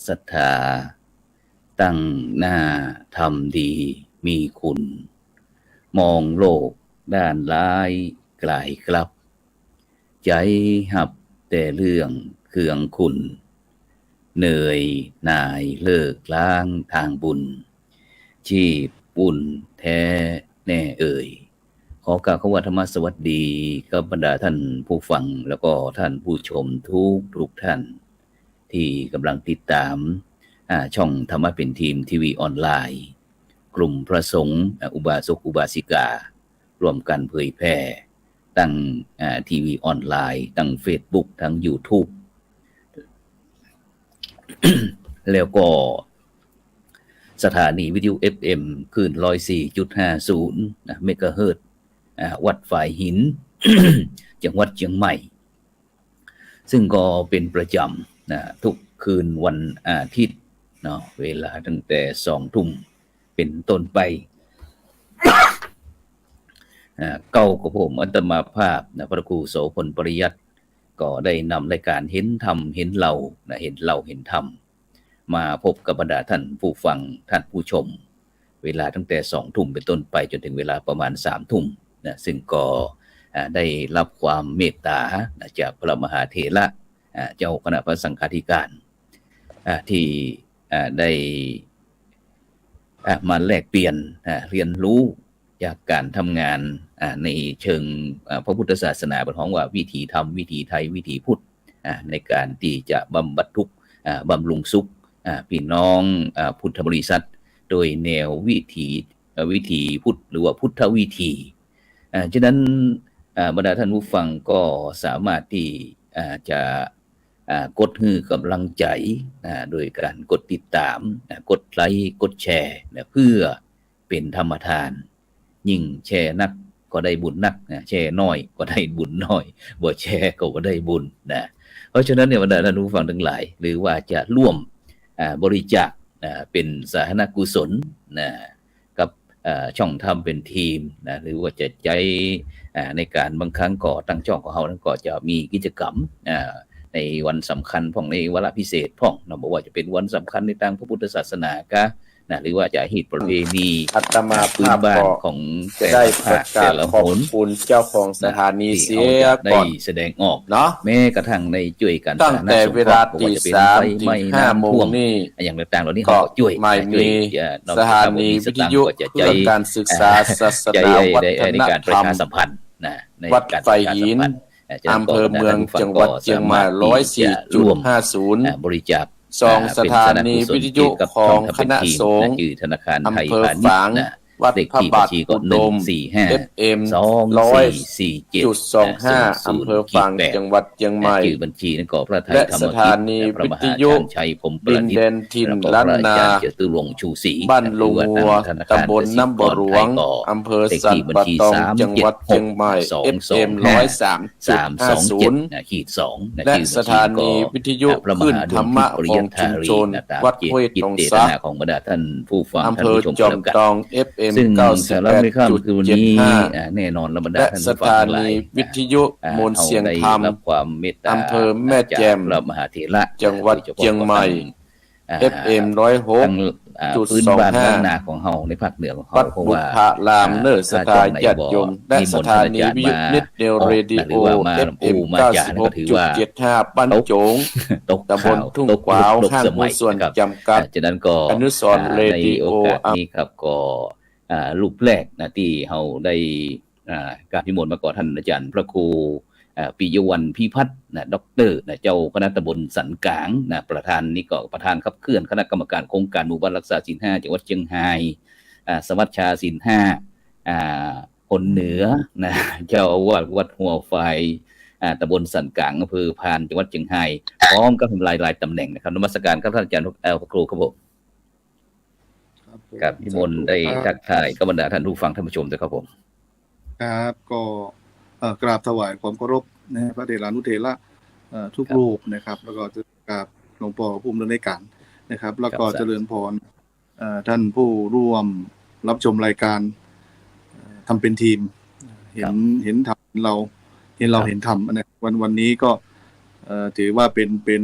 ศรัทธาตั้งหน้าทำดีมีคุณมองโลกด้านร้ายกลายกลับใจหับแต่เรื่องเครื่องคุณเหนื่อยหน่ายเลิกล้างทางบุญชีพบุญแท้แน่เอ่ยขอกราบคำว่าธรรมสวัสดีกับบรรดาท่านผู้ฟังแล้วก็ท่านผู้ชมทุกท่านที่กำลังติดตามช่องธรรมะเป็นทีมทีวีออนไลน์กลุ่มพระสงฆ์อุบาสกอุบาสิการ่วมกันเผยแพร่ตั้งทีวีออนไลน์ตั้ง Facebook ทั้ง YouTube แล้วก็สถานีวิทยุ FM คลื่น 104.50 เมกะเฮิรตซ์วัดฝายหิน จังหวัดเชียงใหม่ซึ่งก็เป็นประจำทุกคืนวันอาทิตย์เนาะเวลาตั้งแต่ 20:00 นเป็นต้นไปเก้ากับผมอัตมาภาพพระครูโสพลปริยัติก็ได้นำรายการเห็นธรรมเห็นเราเห็นเราเห็นธรรมมาพบกับบรรดาท่านผู้ฟังท่านผู้ชมเวลาตั้งแต่ 20:00 นเป็นต้นไปจนถึงเวลาประมาณ 3:00 นซึ่งก็ได้รับความเมตตาจากพระมหาเถระเจ้าคณะพระสังฆาธิการที่ได้มาแลกเปลี่ยนเรียนรู้จากการทำงานในเชิงพระพุทธศาสนาเป็นของว่าวิถีธรรมวิถีไทยวิถีพุทธในการที่จะบำบัดทุกข์บำรุงสุขพี่น้องพุทธบริษัทโดยแนววิถีพุทธหรือว่าพุทธวิถีฉะนั้นบรรดาท่านผู้ฟังก็สามารถที่จะกดฮือกำลังใจโดยการกดติดตามกดไลค์กดแชร์เพื่อเป็นธรรมทานยิ่งแชร์นักก็ได้บุญนักแชร์น้อยก็ได้บุญน้อยบ่แชร์ก็บ่ได้บุญเพราะฉะนั้นเนี่ยบรรดาท่านผู้ฟังทั้งหลายหรือว่าจะร่วมบริจาคเป็นสาธารณกุศลกับช่องทำเป็นทีมหรือว่าจะใจในการบางครั้งก็ตั้งช่องของเรานั้นก็จะมีกิจกรรมในวันสำคัญพ่องในวาระพิเศษพ่องบอกว่าจะเป็นวันสำคัญในทางพระพุทธศาสนาก็หรือว่าจะฮีตประเพณีอัตมาพื้นบ้านของจะได้ประกาศขอบคุณเจ้าของสถานีเสียก่อนแสดงออกเนาะแม้กระทั่งในช่วยกันตั้งแต่เวลา 3 ถึง 5 โมงนี่อย่างต่างๆเหล่านี้เขาช่วยไม่มีสถานีวิทยุเพื่อการศึกษาศาสนาวัฒนธรรมวัดไฟหินอำเภอเมืองจังหวัดเชียงใหม่ 104.50 บริจาค2 สถานีวิทยุของคณะสงฆ์ธนาคารไทยพาณิชย์วัดพระบาทอุดม FM 100.25 อำเภอฝางจังหวัดเชียงใหม่ชื่อบัญชีนั้นก็พระไทยและสถานีวิทยุดินแดนถิ่นล้านนาบ้านลุงงัวตำบลน้ำบ่อหลวงอำเภอสันป่าตองจังหวัดเชียงใหม่ FM 103.50 และสถานีวิทยุคลื่นธรรมะของชุมชนวัดห้วยตรงซักของบรรดาท่านผู้ฟังอำเภอจอมทอง FM ซึ่งสาระในค่ำคืนนี้แน่นอนบรรดาท่านผู้ฟังหลายวิทยุมนเสียงธรรมความเมตตาอำเภอแม่แจ่มพระมหาเถระจังหวัดเชียงใหม่ FM พื้นบ้านล้านนาของเฮาในภาคเหนือของเฮาเพราะว่าพระรามเนอร์สถานญาติโยมและสถานีวิทยุนิดเดียวเรดิโอ FM 96.75 บ้านโจงตำบลทุ่งกวาวห้างหุ้นส่วนจำกัดฉะนั้นก็อนุสรณ์เรดิโอนี้ครับก็รูปแรกที่เฮาได้การนิมนต์มาก่อท่านอาจารย์พระครูปิยวรรณพิพัฒน์ด็อกเตอร์เจ้าคณะตำบลสันกลางประธานนี่ก็ประธานขับเคลื่อนคณะกรรมการโครงการหมู่บ้านรักษาศีล5จังหวัดเชียงรายสมัชชาศีล5คนเหนือเจ้าอาวาสวัดหัวไฟตำบลสันกลางอำเภอพานจังหวัดเชียงรายพร้อมกับทำลายตำแหน่งนะครับนมัสการครับท่านอาจารย์พระครูครับผมครับนิมนต์ได้ทักทายกับบรรดาท่านผู้ฟังท่านผู้ชมด้วยครับผมครับก็กราบถวายความเคารพพระเถรานุเถระทุกรูปนะครับแล้วก็จะกราบหลวงพ่อผู้อำนวยการนะครับแล้วก็เจริญพรท่านผู้ร่วมรับชมรายการทำเป็นทีมเห็นทำเราเห็นธรรมนะวันนี้ก็ถือว่าเป็น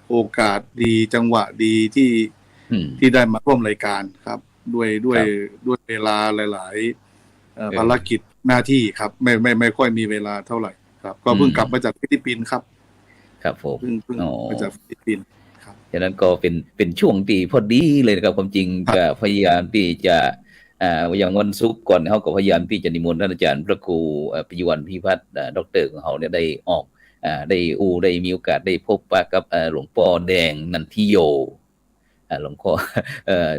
โอกาสดีจังหวะดีที่ได้มาร่วมรายการครับด้วยเวลาหลายๆภารกิจหน้าที่ครับไม่ค่อยมีเวลาเท่าไหร่ครับก็เพิ่งกลับมาจากฟิลิปปินส์ครับครับผมเพิ่งมาจากฟิลิปปินส์ครับฉะนั้นก็เป็นช่วงที่พอดีเลยนะครับความจริงก็พยายามที่จะอย่างวันศุกร์ก่อนเขาก็พยายามที่จะนิมนต์ท่านอาจารย์พระครูปิยวัฒน์พิพัฒน์ด็อกเตอร์ของเขาเนี่ยได้ออกได้มีโอกาสได้พบปะกับหลวงพ่อแดงนันทิโยหลวงพ่อ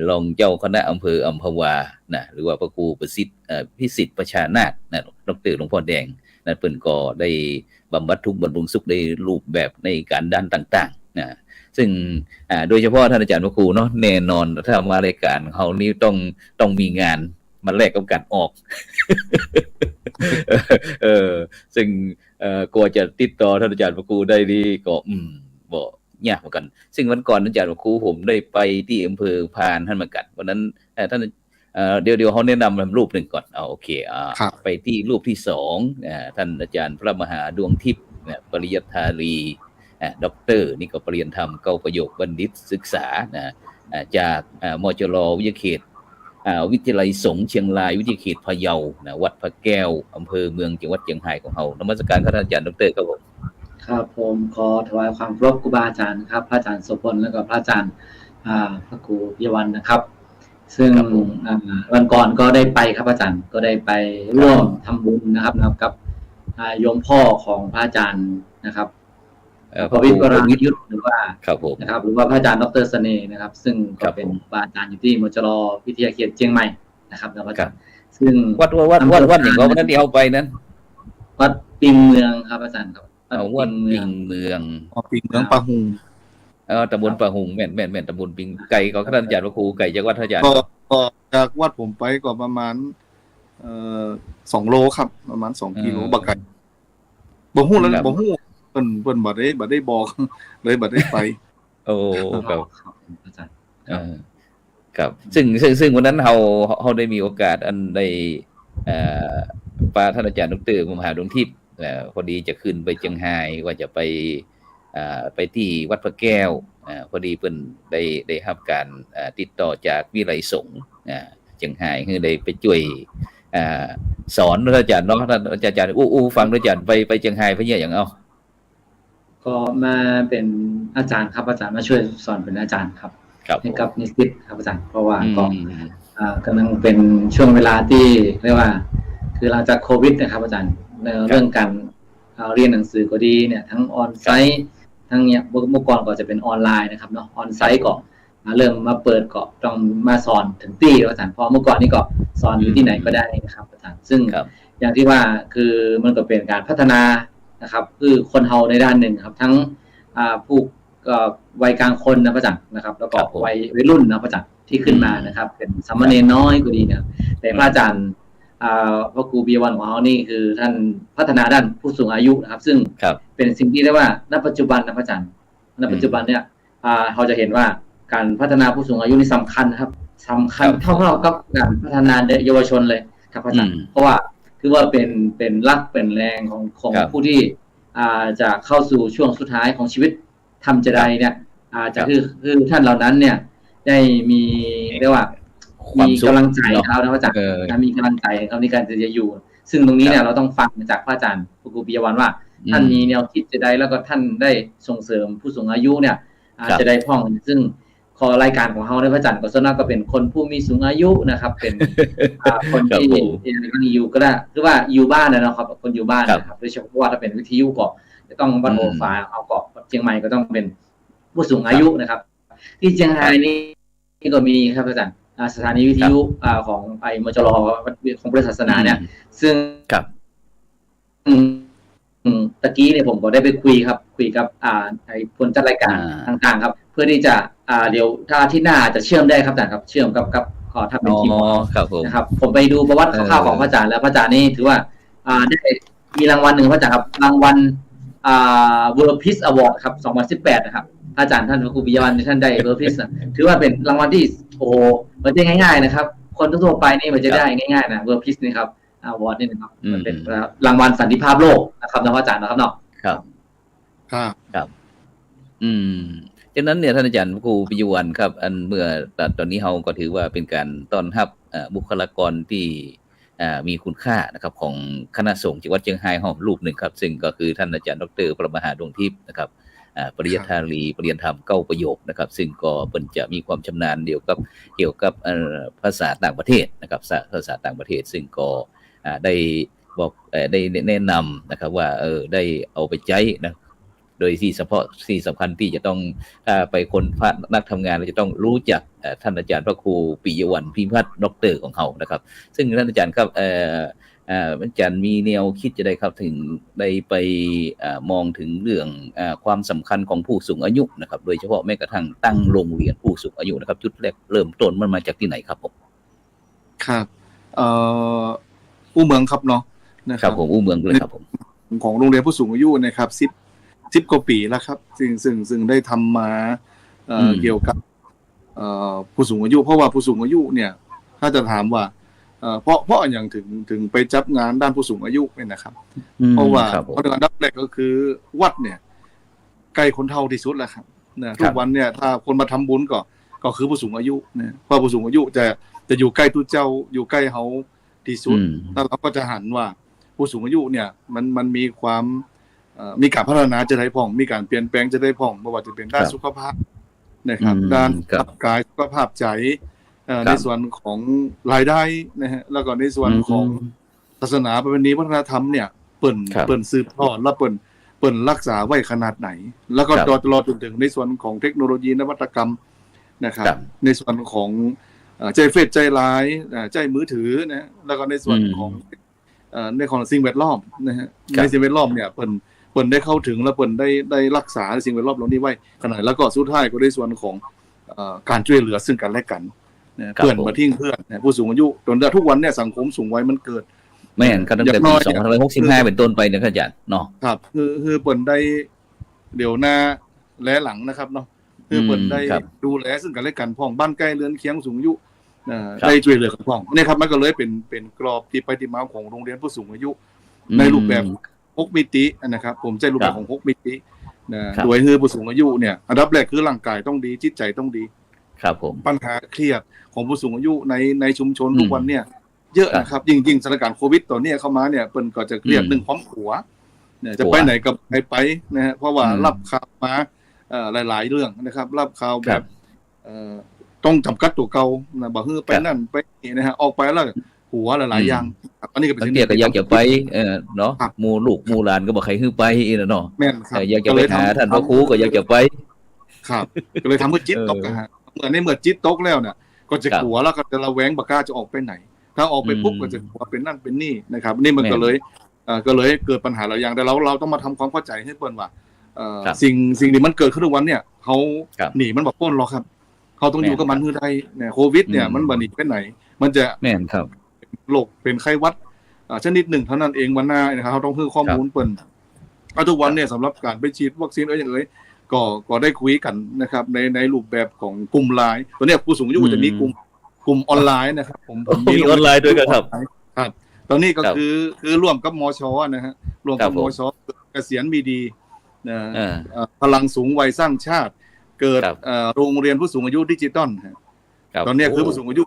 รองเจ้าคณะอำเภออัมพวานะหรือว่าพระครูประสิทธิ์พิสิทธิ์ประชานาถนะดร.หลวงพ่อแดงนั่นเพิ่นก็ได้บำบัดทุกข์บำรุงสุขในรูปแบบในการด้านต่างๆนะซึ่งโดยเฉพาะท่านอาจารย์พระครูเนาะแน่นอนถ้ามารายการเขานี่ต้องมีงานมาแลกกับการออก ซึ่งกว่าจะติดต่อท่านอาจารย์พระครูได้ดีก็บ่ยากเหมือนกันซึ่งวันก่อนอาจารย์พระครูผมได้ไปที่อำเภอพานท่านมากันวันนั้นท่านเดี๋ยวเขาแนะนำรูปหนึ่งก่อนโอเคไปที่รูปที่2ท่านอาจารย์พระมหาดวงทิพย์ปริยัติธารีด็อกเตอร์นี่ก็ปริญญาธรรมเก้าประโยคบัณฑิตศึกษาจากมจร.วิทยาเขตวิทยาลัยสงฆ์เชียงรายวิทยาเขตพะเยาวัดพระแก้วอำเภอเมืองจังหวัดเชียงรายของเรานมัสการท่านอาจารย์ดร.ครับผมครับผมขอถวายความเคารพครูบาอาจารย์ครับพระอาจารย์โสพลแล้วก็พระอาจารย์พระครูปิยวัฒน์นะครับซึ่งวันก่อนก็ได้ไปครับอาจารย์ก็ได้ไปร่วมทำบุญนะครับกับโยมพ่อของพระอาจารย์นะครับพระวิปรายุทธหรือว่านะครับหรือว่าพระอาจารย์ดร.เสน่ห์นะครับซึ่งก็เป็นครูบาอาจารย์อยู่ที่มจร.วิทยาเขตเชียงใหม่นะครับนะพระอาจารย์ซึ่งวัดอย่างว่าวันนั้นที่เอาไปนั้นวัดปิงเมืองครับอาจารย์ครับวัดปิงเมืองปิงเมืองปะหุงตำบลปะหุงแม่นตำบลปิงไก่ก็ท่านอาจารย์พระครูไก่จากวัดท่านอาจารย์ก็จากวัดผมไปก็ประมาณ2 โลครับประมาณ2 กิโลบักไก่บ่ฮู้แล้วบ่ฮู้เพิ่นบ่ได้บอกเลยบ่ได้ไปโอ้ครับอาจารย์ครับซึ่งวันนั้นเราได้มีโอกาสอันได้พาท่านอาจารย์ดร.มหาดวงทิพย์พอดีจะขึ้นไปเชียงรายว่าจะไปที่วัดพระแก้วพอดีเพิ่นได้รับการติดต่อจากวิไลสงฆ์เชียงรายคือได้ไปช่วยสอนท่านอาจารย์เนาะท่านอาจารย์ฟังท่านอาจารย์ไปเชียงรายไปเนี่ยอย่างก็มาเป็นอาจารย์ครับอาจารย์มาช่วยสอนเป็นอาจารย์ครับให้กับนิสิตครับอาจารย์เพราะว่าก็กำลังเป็นช่วงเวลาที่เรียกว่าคือหลังจากโควิดนะครับอาจารย์ในเรื่องการเรียนหนังสือก็ดีเนี่ยทั้งออนไซต์ทั้งเนี่ยเมื่อก่อนก็จะเป็นออนไลน์นะครับเนาะออนไซต์ก็เริ่มมาเปิดก็ต้องมาสอนถึงที่อาจารย์เพราะเมื่อก่อนนี่ก็สอนอยู่ที่ไหนก็ได้นะครับอาจารย์ซึ่งอย่างที่ว่าคือมันก็เป็นการพัฒนานะครับคือคนเฮาในด้านหนึ่งครับทั้งผู้วัยกลางคนนะพระอาจารย์นะครับแล้วก็วัยรุ่นนะพระอาจารย์ที่ขึ้นมานะครับเป็นสามเณรน้อยก็ดีนะแต่พระอาจารย์พระครูปิยวัฒน์ของเรานี่คือท่านพัฒนาด้านผู้สูงอายุนะครับซึ่งเป็นสิ่งที่เรียกว่าณปัจจุบันนะพระอาจารย์ณปัจจุบันเนี่ยเราจะเห็นว่าการพัฒนาผู้สูงอายุนี่สำคัญครับสำคัญเท่ากับการพัฒนาเยาวชนเลยครับพระอาจารย์เพราะว่าคือว่าเป็นรากเป็นแรงของผู้ที่จะเข้าสู่ช่วงสุดท้ายของชีวิตทำจะได้เนี่ยจะคือท่านเหล่านั้นเนี่ยได้มีเรียกว่ามีกำลังใจเขานะพระอาจารย์มีกำลังใจเขาในการจะอยู่ซึ่งตรงนี้เนี่ยเราต้องฟังจากพระอาจารย์พระครูปิยวัฒน์ว่าท่านมีแนวคิดจะได้แล้วก็ท่านได้ส่งเสริมผู้สูงอายุเนี่ยจะได้พ่องซึ่งขอรายการของเขาในพระอาจารย์ก็ส่วนมากก็เป็นคนผู้มีสูงอายุนะครับเป็นคนที่อยู่ก็ได้คือว่าอยู่บ้านนะครับคนอยู่บ้านนะครับโดยเฉพาะว่าถ้าเป็นวิทยุก็จะต้องวัดโอฟ้าเอาเกาะเชียงใหม่ก็ต้องเป็นผู้สูงอายุนะครับที่เชียงรายนี่ก็มีครับอาจารย์สถานีวิทยุของมจร.ของพุทธศาสนาเนี่ยซึ่งตะกี้เนี่ยผมก็ได้ไปคุยกับคนจัดรายการต่างๆครับเพื่อที่จะเดี๋ยวถ้าที่หน้าจะเชื่อมได้ครับอาจารย์ครับเชื่อมกับขอทำเป็นทีมนะครับผมไปดูประวัติคร่าวๆของพระอาจารย์แล้วพระอาจารย์นี่ถือว่าได้มีรางวัลหนึ่งพระอาจารย์ครับรางวัลWorld Peace Award ครับ2018นะครับอาจารย์ท่านพระครูปิยวัฒน์ท่านได้ World Peace ถือว่าเป็นรางวัลที่โอ้โหมันจะง่ายๆนะครับคนทั่วไปนี่มันจะได้ง่ายๆนะ World Peace นี่ครับAward นี่นะครับมันเป็นรางวัลสันติภาพโลกนะครับนะพระอาจารย์นะครับเนาะครับ ฉะนั้นเนี่ยท่านอาจารย์ครูปิยวันครับอันเมื่อตอนนี้เราก็ถือว่าเป็นการต้อนรับบุคลากรที่มีคุณค่านะครับของคณะสงฆ์จังหวัดเชียงรายห้องรูปหนึ่งครับซึ่งก็คือท่านอาจารย์ดร.พระมหาดวงทิพย์นะครับปริยัติธารีปริยนธรรม9ประโยคนะครับซึ่งก็เป็นจะมีความชำนาญเกี่ยวกับภาษาต่างประเทศนะครับภาษาต่างประเทศซึ่งก็ได้บอกได้แนะนำนะครับว่าได้เอาไปใช้นะโดยที่ที่สำคัญที่จะต้องไปคนพระนักทำงานเราจะต้องรู้จักท่านอาจารย์พระครูปิยวัฒน์พิมพัฒน์ด็อกเตอร์ของเขานะครับซึ่งท่านอาจารย์ครับอาจารย์มีแนวคิดจะได้ครับถึงได้ไปมองถึงเรื่องความสำคัญของผู้สูงอายุนะครับโดยเฉพาะแม้กระทั่งตั้งโรงเรียนผู้สูงอายุนะครับจุดแรกเริ่มต้นมันมาจากที่ไหนครับผมครับอู้เมืองครับเนาะนะครับผมอู้เมืองเลยครับผมของโรงเรียนผู้สูงอายุนะครับ10 กว่าปีแล้วครับซึ่งได้ทำมาเกี่ยวกับผู้สูงอายุเพราะว่าผู้สูงอายุเนี่ยถ้าจะถามว่าเพราะอย่างถึงไปจับงานด้านผู้สูงอายุเนี่ยนะครับเพราะว่าอันดับแรกก็คือวัดเนี่ยใกล้คนเฒ่าที่สุดแล้วครับนะทุกวันเนี่ยถ้าคนมาทำบุญก็คือผู้สูงอายุนะเพราะผู้สูงอายุจะอยู่ใกล้ตู้เจ้าอยู่ใกล้เฮาที่สุดแล้วเราก็จะหันว่าผู้สูงอายุเนี่ยมันมีความมีการพัฒนาจะได้พ่องมีการเปลี่ยนแปลงจะได้พ่องไม่ว่าจะเป็นด้านสุขภาพนะครับด้านกายสุขภาพใจในส่วนของรายได้นะฮะแล้วก็ในส่วนของศาสนาประเพณีวัฒนธรรมเนี่ยเปิ่นสืบทอดและเปิ่นรักษาไว้ขนาดไหนแล้วก็ตลอดจนถึงในส่วนของเทคโนโลยีนวัตกรรมนะครับในส่วนของใจเฟซใจไลน์ใจมือถือนะแล้วก็ในส่วนของในของสิ่งแวดล้อมนะฮะในสิ่งแวดล้อมเนี่ยเปิ่นได้เข้าถึงและเปิ่นได้รักษาสิ่งแวดล้อมเหล่านี้ไว้ขนาดแล้วก็สุดท้ายก็ในส่วนของการช่วยเหลือซึ่งกันและกันเพื่อนมาทิ้งเพื่อนผู้สูงอายุจนทุกวันเนี่ยสังคมสูงวัยมันเกิดแม่นก็ตั้งแต่ปี2565เป็นต้นไปเนี่ยครับอาจารย์เนาะครับคือเปิ่นได้เดี๋ยวหน้าและหลังนะครับเนาะคือเปิ่นได้ดูแลซึ่งกันและกันพ้องบ้านใกล้เรือนเคียงสูงอายุได้ช่วยเหลือกันพ้องนี่ครับมันก็เลยเป็นกรอบที่ไปที่มาของโรงเรียนผู้สูงอายุในรูปแบบ6มิตินะครับผมใช้รูปแบบของ6มิติโดยคือผู้สูงอายุเนี่ยอันดับแรกคือร่างกายต้องดีจิตใจต้องดีครับผมปัญหาเครียดของผู้สูงอายุในชุมชนทุกวันเนี่ยเยอะนะครับยิ่งสถานการณ์โควิดตอนนี้เข้ามาเนี่ยเปิ้นก็จะเครียด1พร้อมหัวเนี่ยจะไปไหนกับไปนะฮะเพราะว่ารับข่าวมาหลายๆเรื่องนะครับรับข่าวแบบต้องจำกัดตัวเก่านะบ่ฮื้อไปนั่นไปนี่นะฮะออกไปแล้วหัวหลายๆอย่างอันนี้ก็เป็นสิ่งที่ก็อยากจะไปเนาะหมู่ลูกหมู่หลานก็บ่ใครฮื้อไปเนาะแม่นครับอยากจะไปหาท่านพระครูก็อยากจะไปครับก็เลยทำให้จิตตกฮะเมื่อจิตตกแล้วเนี่ยก็จะกลัวแล้วก็จะระแวงบ่กล้าจะออกไปไหนถ้าออกไปปุ๊บก็จะกลัวเป็นนั่นเป็นนี่นะครับนี่มันก็เลยเกิดปัญหาหลายอย่างแต่เราต้องมาทำความเข้าใจให้เปิ้นว่าสิ่งที่มันเกิดขึ้นทุกวันเนี่ยเฮาหนีมันบ่พ้นหรอกครับเฮาต้องอยู่กับมันให้ได้เนี่ยโควิดเนี่ยมันบ่หนีไปไหนมันจะแม่นครับโรคเป็นไข้หวัดชนิดหนึ่งเท่านั้นเองวันหน้านะครับเฮาต้องเพิ่มข้อมูลเปิ้นทุกวันเนี่ยสำหรับการไปฉีดวัคซีนอย่างก็ได้คุยกันนะครับในรูปแบบของกลุ่มไลน์ตัวนี้ผู้สูงอายุจะมีกลุ่มออนไลน์นะครับผมมีออนไลน์ด้วยครับครับตอนนี้ก็คือร่วมกับมช.นะฮะร่วมกับมช.เกษียณมีดีพลังสูงวัยสร้างชาติเกิดโรงเรียนผู้สูงอายุดิจิตอลตอนนี้คือผู้สูงอายุ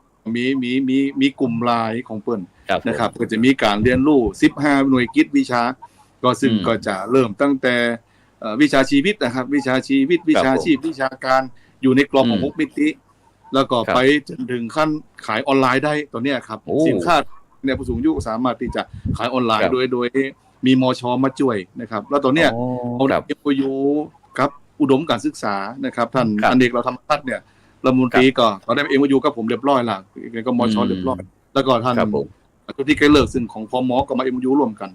มีกลุ่มไลน์ของเปิ้นนะครับก็จะมีการเรียนรู้15หน่วยกิจวิชาก็ซึ่งก็จะเริ่มตั้งแต่วิชาชีวิตนะครับวิชาชีวิตวิชาชีพวิชาการอยู่ในกรอบของ6มิติแล้วก็ไปจนถึงขั้นขายออนไลน์ได้ตอนนี้ครับสินค้าเนี่ยผู้สูงอายุสามารถที่จะขายออนไลน์โดยมีมช.มาช่วยนะครับแล้วตอนเนี้ยเอาMOU กับอุดมการศึกษานะครับท่านอเนกเราธรรมทัศน์เนี่ยรัฐมนตรีก็ได้MOU กับผมเรียบร้อยแล้วก็มช.เรียบร้อยแล้วก็ท่านทุที่ใกล้เลิกซึ่งของพม.ก็มาMOU ร่วมกัน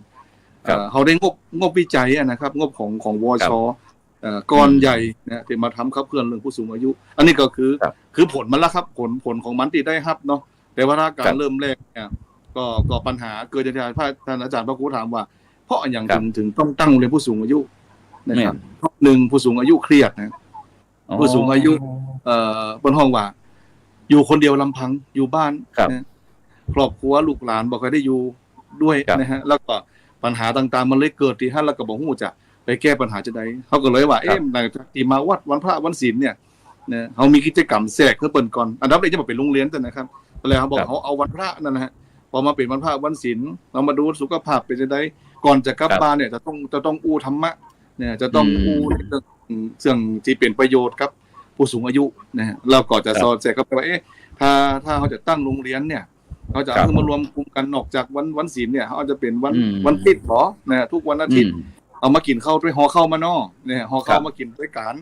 เขาได้งบวิจัยนะครับงบของวช.ก้อนใหญ่นะที่มาทำขับเคลื่อนเรื่องผู้สูงอายุอันนี้ก็คือผลมันแล้วครับผลของมันที่ได้รับเนาะแต่ว่าถ้าการเริ่มแรกเนี่ยก็ปัญหาเกิดจากท่านอาจารย์พระครูถามว่าเพราะอย่างถึงต้องตั้งโรงเรียนผู้สูงอายุนะครับ1ผู้สูงอายุเครียดนะผู้สูงอายุบนห้องว่าอยู่คนเดียวลำพังอยู่บ้านนะครอบครัวลูกหลานบ่ค่อยได้อยู่ด้วยนะฮะแล้วก็ปัญหาต่างๆมันเลยเกิดที่ท่านแล้วก็บ่ฮู้จะ ไปแก้ปัญหาจะได้เขาก็เลยว่าหลังจากที่มาวัดวันพระวันศีลเนี่ยนะเขามีกิจกรรมแทรกเพื่อเปิดก่อนอันดับแรกจะมาเป็นโรงเรียนแต่นะครับแล้วเขาบอกเขาเอาวันพระนั่นนะฮะพอมาเป็นวันพระวันศีลเรามาดูสุขภาพเป็นจะได้ก่อนจะกลับบ้านเนี่ยจะต้องอู้ธรรมะเนี่ยจะต้องอู้เรื่องที่เป็นประโยชน์ครับผู้สูงอายุนะฮะเราก็จะสอนแทรกเข้าไปว่าถ้าเขาจะตั้งโรงเรียนเนี่ยเขาจะเอามารวมกลุ่มกันนอกจากวันศีลเนี่ยเขาจะเป็นวันปิดหรอนะทุกวันอาทิตย์เอามากินข้าวด้วยห่อข้าวมาเนาะเนี่ยห่อข้าวมากินด้วยกัน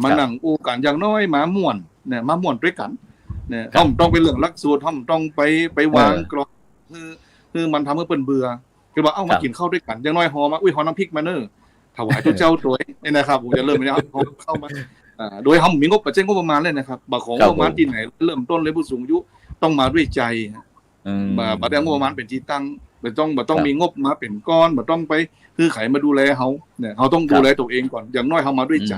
มานั่งอู้กันอย่างน้อยมาม่วนเนี่ยมาม่วนด้วยกันเนี่ยต้องเป็นเรื่องหลักสูตรต้องไปวางกรอบคือมันทำให้เปิ้นเบื่อคือว่ามากินข้าวด้วยกันอย่างน้อยห่อมาห่อน้ำพริกมาเนอะถวายทุกเจ้าตัวนี่นะครับผมจะเริ่มเนี่ยเข้ามาโดยเขามีงบประมาณเลยนะครับบางของงบประมาณที่ไหนเริ่มต้นเลยผู้สูงอายุต้องมาด้วยใจบัดนี้งบประมาณเป็นที่ตั้งบ่ต้องมีงบมาเป็นก้อนบ่ต้องไปคือไขมาดูแลเขาเนี่ยเขาต้องดูแลตัวเองก่อนอย่างน้อยเขามาด้วยใจ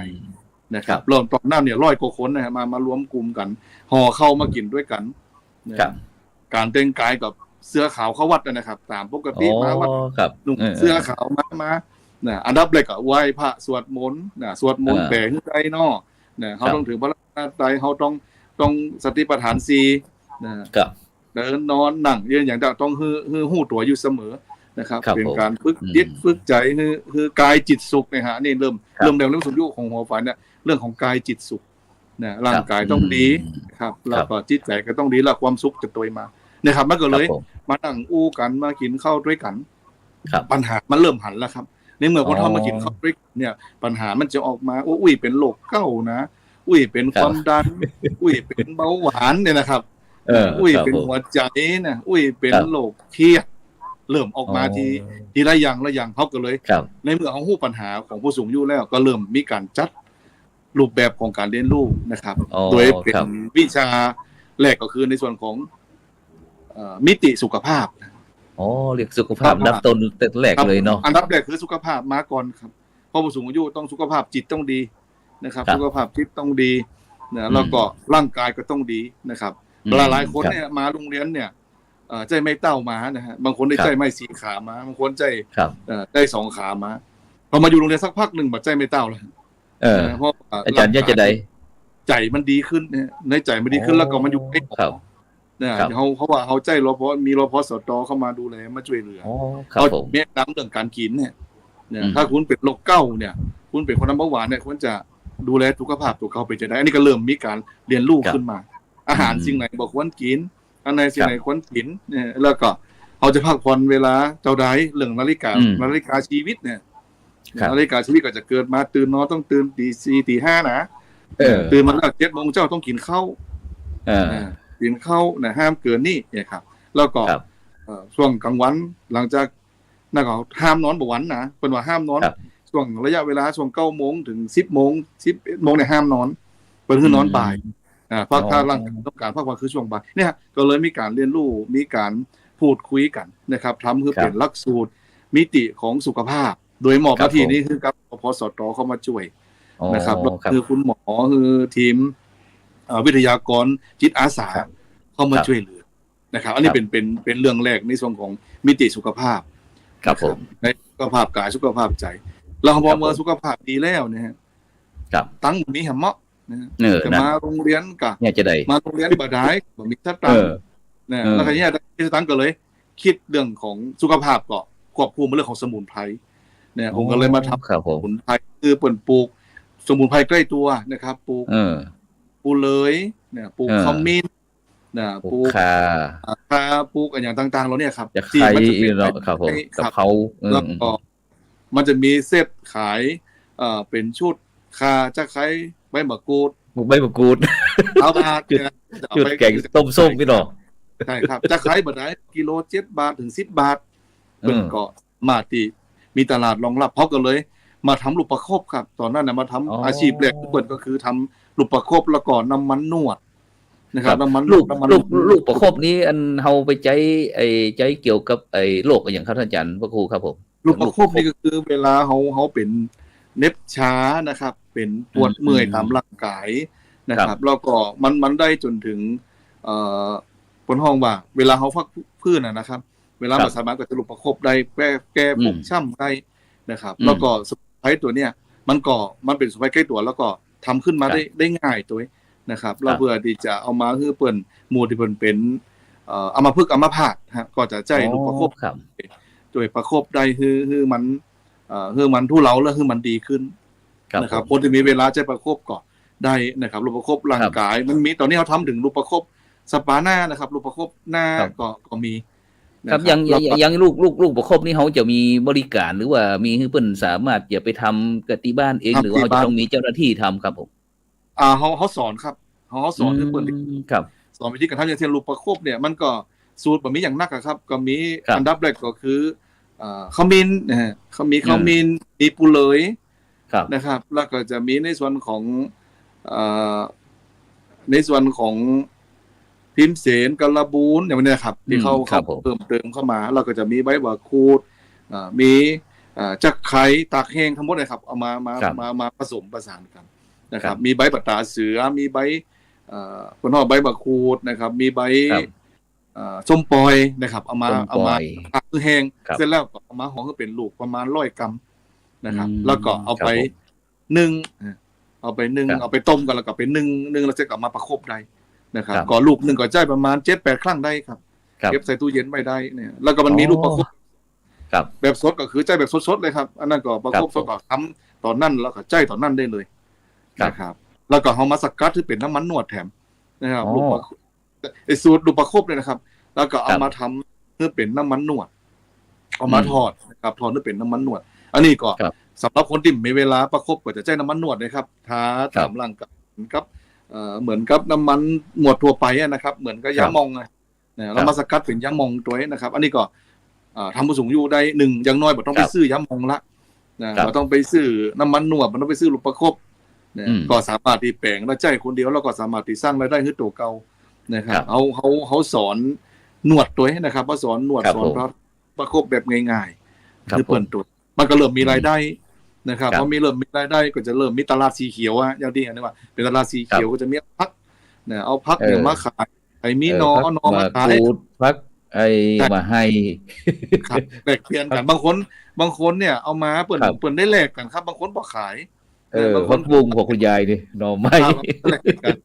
นะครับเริ่มตอนนั้นเนี่ย100 กว่าคนนะฮะมารวมกลุ่มกันห่อเข้ามากินด้วยกันการแต่งกายกับเสื้อขาวเข้าวัดนะครับตามปกติมาวัดนุ่งเสื้อขาวมาอันดับแรกก็ไหว้พระสวดมนต์สวดมนต์แผ่ให้ใจเนาะเขาต้องถือพระรัตนตรัยเขาต้องสติปัฏฐาน4เดินนอนนั่งยืนอย่างต้องหู้ตัวอยู่เสมอนะครับเป็นการฝึกจิตฝึกใจคือกายจิตสุขนะฮะนี่เริ่มเรื่องสุขยุของหัวฝ่ายเนี่ยเรื่องของกายจิตสุขนะร่างกายต้องดีครับแล้วก็จิตใจก็ต้องดีแล้วความสุขจะตัวมานะครับมันก็เลยมานั่งอู้กันมากินข้าวด้วยกันปัญหามันเริ่มหันแล้วครับในเมื่อคนทำมากินข้าวด้วยเนี่ยปัญหามันจะออกมาอุ้ยเป็นโรคเก้านะอุ้ยเป็นความดันอุ้ยเป็นเบาหวานเนี่ยนะครับอุ้ยเป็นหัวใจนะอุ้ยเป็นโรคเครียดเริ่มออกมาทีละอย่างเขาก็เลยในเมื่อเขาฮู้ปัญหาของผู้สูงอายุแล้วก็เริ่มมีการจัดรูปแบบของการเรียนรู้นะครับโดยเป็นวิชาแรกก็คือในส่วนของมิติสุขภาพเรียกสุขภาพอันดับต้นแรกเลยเนาะอันดับแรกคือสุขภาพมาก่อนครับเพราะผู้สูงอายุต้องสุขภาพจิตต้องดีนะครับสุขภาพจิตต้องดีนะแล้วก็ร่างกายก็ต้องดีนะครับหลายคนเนี่ยมาโรงเรียนเนี่ยใจไม่เต้ามานะฮะบางคนได้ใจไม่4 ขามาบางคนใจได้2 ขามาพอมาอยู่โรงเรียนสักพักนึงบัดใจไม่เต้าแล้วเพราะอาจารย์จะได้ใจมันดีขึ้นเนี่ยในใจมันดีขึ้นแล้วก็มันอยู่ใกล้เนี่ยเขาว่าเขาใจรพมีรพสตเข้ามาดูแลมาช่วยเหลือเขาเมียน้ำเรื่องการกินเนี่ยถ้าคุณเป็นโรคเก้าเนี่ยคุณเป็นคนน้ำเบาหวานเนี่ยคุณจะดูแลสุขภาพตัวเขาไปจะได้อันนี้ก็เริ่มมีการเรียนรู้ขึ้นมาอาหารสิ่งไหนบอกควรกินอันไหนสิ่งไหนควรกินเนี่ยแล้วก็เขาจะพักผ่อนเวลาเจ้าใดเรื่องนาฬิกาชีวิตเนี่ยนาฬิกาชีวิตก็จะเกิดมาตื่นนอนต้องตื่นตี 4 ตี 5นะตื่นมาแล้ว7 โมงเจ้าต้องกินข้าวกินข้าวนะห้ามเกินนี่เนี่ยครับแล้วก็ช่วงกลางวันหลังจากนั่นก็ห้ามนอนบ่วันนะเป็นว่าห้ามนอนช่วงระยะเวลาช่วง9 โมงถึง10 โมง11 โมงเนี่ยห้ามนอนเป็นคือนอนบ่ายพักถ้าร่างกายต้องการพักผ่อนคือช่วงบ่ายเนี่ยก็เลยมีการเรียนรู้มีการพูดคุยกันนะครับทำคือเป็นหลักสูตรมิติของสุขภาพโดยหมอประทีนี้คือกับพสตเข้ามาช่วยนะครับคือคุณหมอคือทีมวิทยากรจิตอาสาเข้ามาช่วยเหลือนะครับอันนี้เป็นเรื่องแรกในส่วนของมิติสุขภาพครับผมในสุขภาพกายสุขภาพใจเราพอเมื่อสุขภาพดีแล้วนะฮะตั้งมีหำเมาะจะมาโรงเรียนกะมาโรงเรียนบ่ได้บ่มีสตังค์นะแล้วก็เนี่ยที่สตังค์ก็เลยคิดเรื่องของสุขภาพก็ควบคุมเรื่องของสมุนไพรเนี่ยผมก็เลยมาทำสมุนไพรคือปลูกสมุนไพรใกล้ตัวนะครับปลูกเลยเนี่ยปลูกขมิ้นนะปลูกข่าปลูกอย่างต่างๆแล้วเนี่ยครับที่มันจะเป็นกับเขาแล้วก็มันจะมีเซตขายเป็นชุดข่าจะขายใบมะกรูดเอามาชุดแกงต้มส้มพี่น้องใช่ครับจะขายบ่ได้กิโล7 บาทถึง10 บาทเพิ่นก็มาที่มีตลาดรองรับเพราะก็เลยมาทำลูกประคบครับตอนนั้นน่ะมาทำอาชีพแรกเปิดก็คือทำลูกประคบแล้วก็น้ำมันนวดนะครับน้ำมันลูกประคบนี้อันเฮาไปใจเกี่ยวกับโรคอย่างครับท่านอาจารย์พระครูครับผมลูกประคบนี่ก็คือเวลาเฮาเป็นเน็บช้านะครับเป็นปวดเมื่อยตามร่างกายนะครับแล้วก็มันได้จนถึงผลห้องว่าเวลาเฮาฟักพื้นนะครับเวลามันสามารถก็จะลูกประคบได้แก้ฟกช้ำได้นะครับแล้วก็ ไพตัวเนี้ยมันเป็นสมุนไพรใกล้ตัวแล้วก็ทำขึ้นมาได้ง่ายตัวนะครับเราเพื่อที่จะเอามาคือเปิ้นหมู่ที่เปิ้นเป็นอัมพฤกษ์อัมพาตฮะก็จะใจลูกประคบโดยประคบได้คือมันทุเลาแล้วคือมันดีขึ้นนะครับคนที่มีเวลาใจประคบก็ได้นะครับลูกประคบร่างกายมันมีตอนนี้เขาทำถึงลูกประคบสปาหน้านะครับลูกประคบหน้าก็มีครับยังลูกประคบนี่เขาจะมีบริการหรือว่ามีให้เปิ้นสามารถจะไปทำกับที่บ้านเองหรือว่าเขาจะต้องมีเจ้าหน้าที่ทำครับผมเขาสอนครับเขาสอนให้เปิ้นครับสอนวิธีการทำอย่างเช่นลูกประคบเนี่ยมันก็สูตรแบบมีอย่างนักครับก็มีอันดับแรกก็คือขมิ้นนะฮะขมิ้นมีปูเลยนะครับแล้วก็จะมีในส่วนของพิมเสนกระบูนอย่างนี้ครับที่เขาเพิ่มเติมเข้ามาแล้วก็จะมีใบบักคูดมีจักไข่ตากแห้งทั้งหมดเลยครับเอามาผสมประสานกันนะครับมีใบบักตาเสือมีใบคนห่อใบบักคูดนะครับมีใบส้มปอยนะครับเอามาตากแห้งเสร็จแล้วก็เอามาห่อให้เป็นลูกประมาณ100 กรัมนะครับแล้วก็เอาไปนึ่งเอาไปต้มกันแล้วก็ไปนึ่งแล้วจะกลับมาประคบได้นะครับก็ลูกหนึ่งก็ใจประมาณ 7-8 ครั้งได้ครับเก็บใส่ตู้เย็นไว้ได้เนี่ยแล้วก็มันมีลูกประคบแบบสดก็คือใจแบบสดๆเลยครับอันนั้นก็ประคบสดก็ทำตอนนั้นแล้วก็ใจตอนนั้นได้เลยนะครับแล้วก็เอามาสกัดที่เป็นน้ำมันนวดแถมนะครับลูกประคบไอ้สูตรลูกประคบเลยนะครับแล้วก็เอามาทำเพื่อเป็นน้ำมันนวดเอามาทอดนะครับทอดเพื่อเป็นน้ำมันนวดอันนี้ก็สำหรับคนที่มีเวลาประคบก็จะใจน้ำมันนวดนะครับทาตามร่างกายครับเหมือนกับน้ำมันหมวดทั่วไปนะครับเหมือนกับยามองนะเรามาสกัดเป็นยามองตัวนี้นะครับอันนี้ก็ทำผู้สูงอายุได้1อย่างน้อยบ่ต้องไปซื้อยามองละเราต้องไปซื้อน้ำมันนวดมันต้องไปซื้อลูกประคบก็สามารถที่แปลงแล้วใจคนเดียวแล้วก็สามารถที่สร้างรายได้ให้ตัวเก่านะครับเขาสอนนวดตัวนี้นะครับเขาสอนนวดสอนประคบแบบง่ายๆคือเปิดตัวมันก็เริ่มมีรายได้นะครับพอมีเริ่มมีรายได้ก็จะเริ่มมีตลาดสีเขียวอย่างที่เห็นว่าเป็นตลาดสีเขียวก็จะมีพักเนี่ยเอาพักเนี่ยมาขายไอ้มีนอมาขายพักไอ้มาให้ครับแลกเปลี่ยนกันบางคนเนี่ยเอามาเปิดได้แลกกันครับบางคนบ่ขายบางคนบุ้งของคุณยายนี่หน่อไม้แลกกัน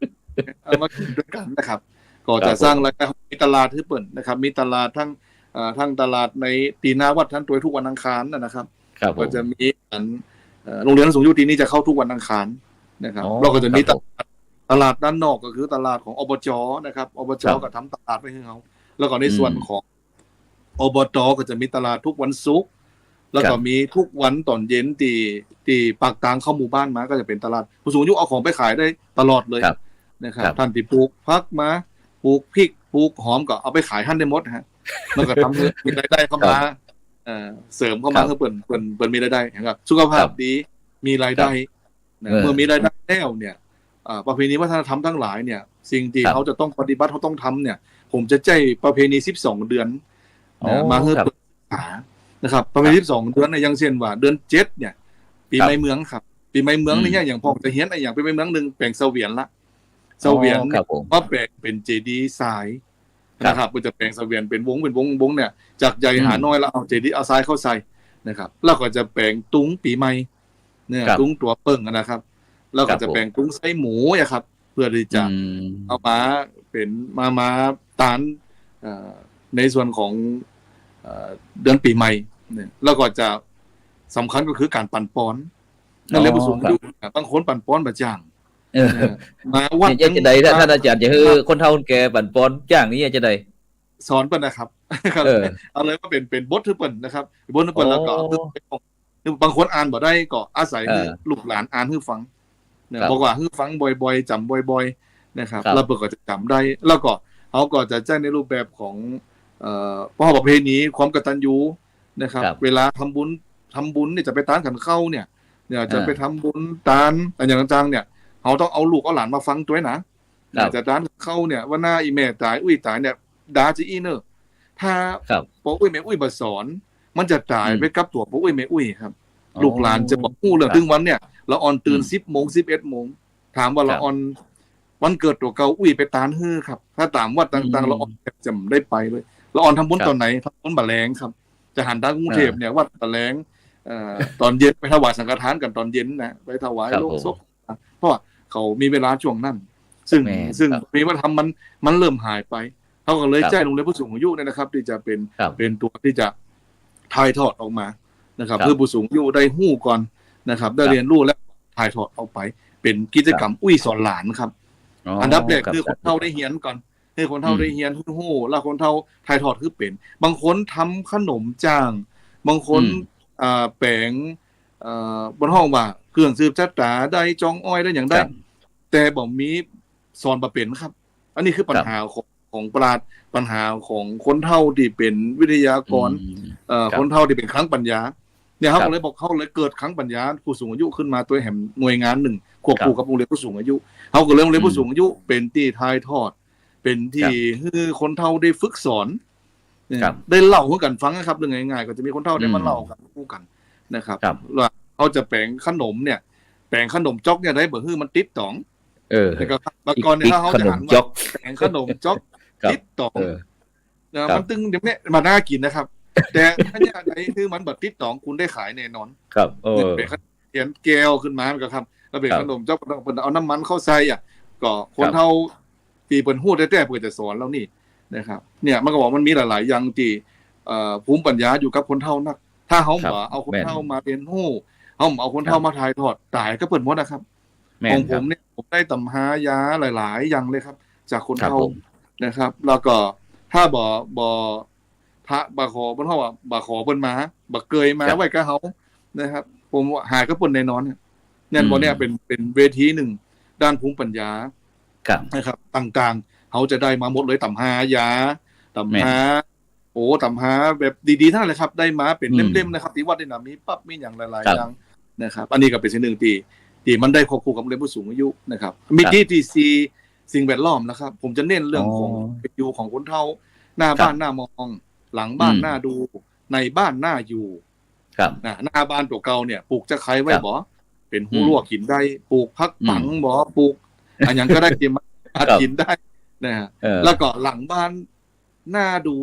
เอามากินด้วยกันนะครับก็จะสร้างรายได้มีตลาดที่เปิดนะครับมีตลาดทั้งตลาดในตีนาวัดทั้งตัวทุกวันอังคารนะครับก็จะมีโรงเรียนสูงอายุที่นี่จะเข้าทุกวันอังคารนะครับเราก็จะมีตลาดด้านนอกก็คือตลาดของอบจ.นะครับอบจ.ก็ทำตลาดไว้ให้เขาแล้วก็ในส่วนของอบต.ก็จะมีตลาดทุกวันศุกร์แล้วก็มีทุกวันตอนเย็นที่ปากทางเข้าหมู่บ้านมาก็จะเป็นตลาดผู้สูงอายุเอาของไปขายได้ตลอดเลยนะครับท่านที่ปลูกผักมาปลูกพริกปลูกหอมก็เอาไปขายท่านได้หมดฮะแล้วก็ทำให้มีรายได้เข้ามาเสริมเข้ามาเพื่อเปิดมีรายได้นะครับสุขภาพดีมีรายได้เมื่อมีรายได้แล้วเนี่ยประเพณีวัฒนธรรมทั้งหลายเนี่ยสิ่งที่เขาจะต้องปฏิบัติเขาต้องทำเนี่ยผมจะใจประเพณี12 เดือนมาเพื่อศึกษานะครับประเพณี12 เดือนเนี่ยยังเช่นว่าเดือน7เนี่ยปีใหม่เมืองครับปีใหม่เมืองนี่อย่างพ่อจะเห็นอย่างปีใหม่เมืองนึงแปลงเสวียนละเสวียนว่าแปลงเป็นเจดีย์ทรายนะครับมันจะแปลงเสวียนเป็นวงเนี่ยจากใหญ่หาน้อยแล้วเอาเจดีย์เอาทรายเข้าใส่นะครับแล้วก็จะแปลงตุ้งปีใหม่เนี่ยตุ้งตัวเปิ้งนะครับแล้วก็จะแปลงตุ้งไส้หมูครับเพื่อที่จะเอามาเป็นมาตานในส่วนของเดือนปีใหม่เนี่ยแล้วก็จะสำคัญก็คือการปั่นป้อนนั่นเรียกว่าสูงอายุบางคนปั่นป้อนแบบจ้างมาวัดจะได้ท่านอาจารย์จะคือคนเฒ่าคนแก่ปั่นป้อนจ้างนี่จะได้สอนเปิ้นนะครับเอาเลยว่าเป็นบทที่เปิ้นนะครับบทที่เปิ้นแล้วก็บางคนอ่านบ่ได้ก็อาศัยลูกหลานอ่านให้ฟังบอกว่าให้ฟังบ่อยๆจำบ่อยๆนะครับแล้วเปิ้นก็จะจำได้แล้วก็เขาก็จะแจ้งในรูปแบบของประเพณีความกตัญญูนะครับเวลาทำบุญเนี่ยจะไปตานขันเข้าเนี่ยจะไปทำบุญตานอย่างต่างๆเนี่ยเขาต้องเอาลูกเอาหลานมาฟังตัวนะจะตานเข้าเนี่ยว่าหน้าอีแม่ตายอุ้ยตายเนี่ยดาจีอีเนอร์ถ้าปออุ้ยแม่อุ้ยบ่สอนมันจะตายไปกับตัวปออุ้ยแม่อุ้ยครับลูกหลานจะบอกฮู้เรื่องถึงวันเนี่ยเราออนตื่น 10:00 น 11:00 นถามว่าเราออนวันเกิดตัวเก่าอุ้ยไปตานฮื้อครับถ้าตามวัดต่างๆเราออนจำได้ไปเลยเราออนทำบุญตอนไหนทำบุญบะแลงครับจะหันด้านกรุงเทพเนี่ยวัดบะแลง ตอนเย็นไปถวายสังฆทานกันตอนเย็นนะไปถวายโลงศพเพราะว่าเขามีเวลาช่วงนั้นซึ่งมีวัฒนธรรมมันเริ่มหายไปเขาก็เลยแจ้งโรงเรียนผู้สูงอายุเนี่ยนะครับที่จะเป็นตัวที่จะถ่ายทอดออกมานะครับเพื่อผู้สูงอายุได้หู้ก่อนนะครับได้เรียนรู้และถ่ายทอดออกไปเป็นกิจกรรมอุ้ยสอนหลานครับอันดับแรกคือคนเฒ่าได้เรียนก่อนให้คนเฒ่าได้เรียนหู้แล้วคนเฒ่าถ่ายทอดคือเป็นบางคนทำขนมจ้างบางคนแปลงบนห้องว่าเครื่องสืบจัดตาได้จองอ้อยได้อย่างได้แต่บ่มีสอนบ่เป็นครับอันนี้คือปัญหาของปราชญ์ปัญหาของคนเฒ่าที่เป็นวิทยากรคนเฒ่าที่เป็นครั้งปัญญาเนี่ยเขาเลยบอกเขาเลยเกิดครั้งปัญญาผู้สูงอายุขึ้นมาตัวแห่งหน่วยงานหนึ่งควบคู่กับโรงเรียนผู้สูงอายุเขาก็เลยโรงเรียนผู้สูงอายุเป็นที่ถ่ายทอดเป็นที่คือคนเฒ่าได้ฝึกสอนได้เล่าให้กันฟังนะครับเรื่องง่ายๆก็จะมีคนเฒ่าได้มาเล่ากันคู่กันนะครับว่าเขาจะแปลงขนมเนี่ยแปลงขนมจ๊อกเนี่ยได้บ่ฮื้อมันติดตองแล้วก็บางกรเนี่ยเขาจะหันว่าแปลงขนมจ๊อกติดตองมันตึงเดี๋ยวนี้มาน่ากินนะครับแต่ถ้าอย่างไรคือมันแบบติดตองคุณได้ขายแน่นอนครับเป็นเขียนแก้วขึ้นมาก็ครับแล้วเป็นขนมจ๊อกเอาน้ำมันเข้าใส่ก็คนเฒ่าตีเปิ้นฮู้แท้ๆเพิ่นจะสอนแล้วนี่นะครับเนี่ยมันก็บอกมันมีหลายๆอย่างที่ภูมิปัญญาอยู่กับคนเฒ่านักถ้าเฮาบ่เอาคนเฒ่ามาเรียนรู้เฮาเอาคนเฒ่ามาถ่ายทอดตายก็เปิ้นหมดนะครับของผมเนี่ยผมได้ตำหายาหลายๆอย่างเลยครับจากคนเฒ่านะครับแล้วก็ถ้าบ่พระบ่ขอเพิ่นเฮาว่าบ่ขอเพิ่นมาบ่เกยมาไว้กับเฮานะครับผมหายกับเปิ้นแน่นอนเนี่ยบ่เนี่ยเป็นเวทีหนึ่งด้านภูมิปัญญานะครับต่างๆเขาจะได้มาหมดเลยตำหายาตำหาตำหาแบบดีๆทั้งนั้นเลยครับได้มาเป็นเล่มๆนะครับที่วัดนี่น่ะมีปั๊บมีอย่างหลายๆอย่างนะครับอันนี้ก็เป็นสิ่งหนึ่งที่มันได้ควบคู่กับเรื่องผู้สูงอายุนะครับมีที่สิ่งแวดล้อมนะครับผมจะเน้นเรื่องของเป็นอยู่ของคนเฒ่าหน้าบ้านหน้ามองหลังบ้านหน้าดูในบ้านหน้าอยู่หน้าบ้านตัวเก่าเนี่ยปลูกจะไคร้ไว้บ่เป็นหูลวกกินได้ปลูกพักปังบ่ปลูกอันยังก็ได้กินมากินได้นะฮะแล้วก็หลังบ้านหน้าดู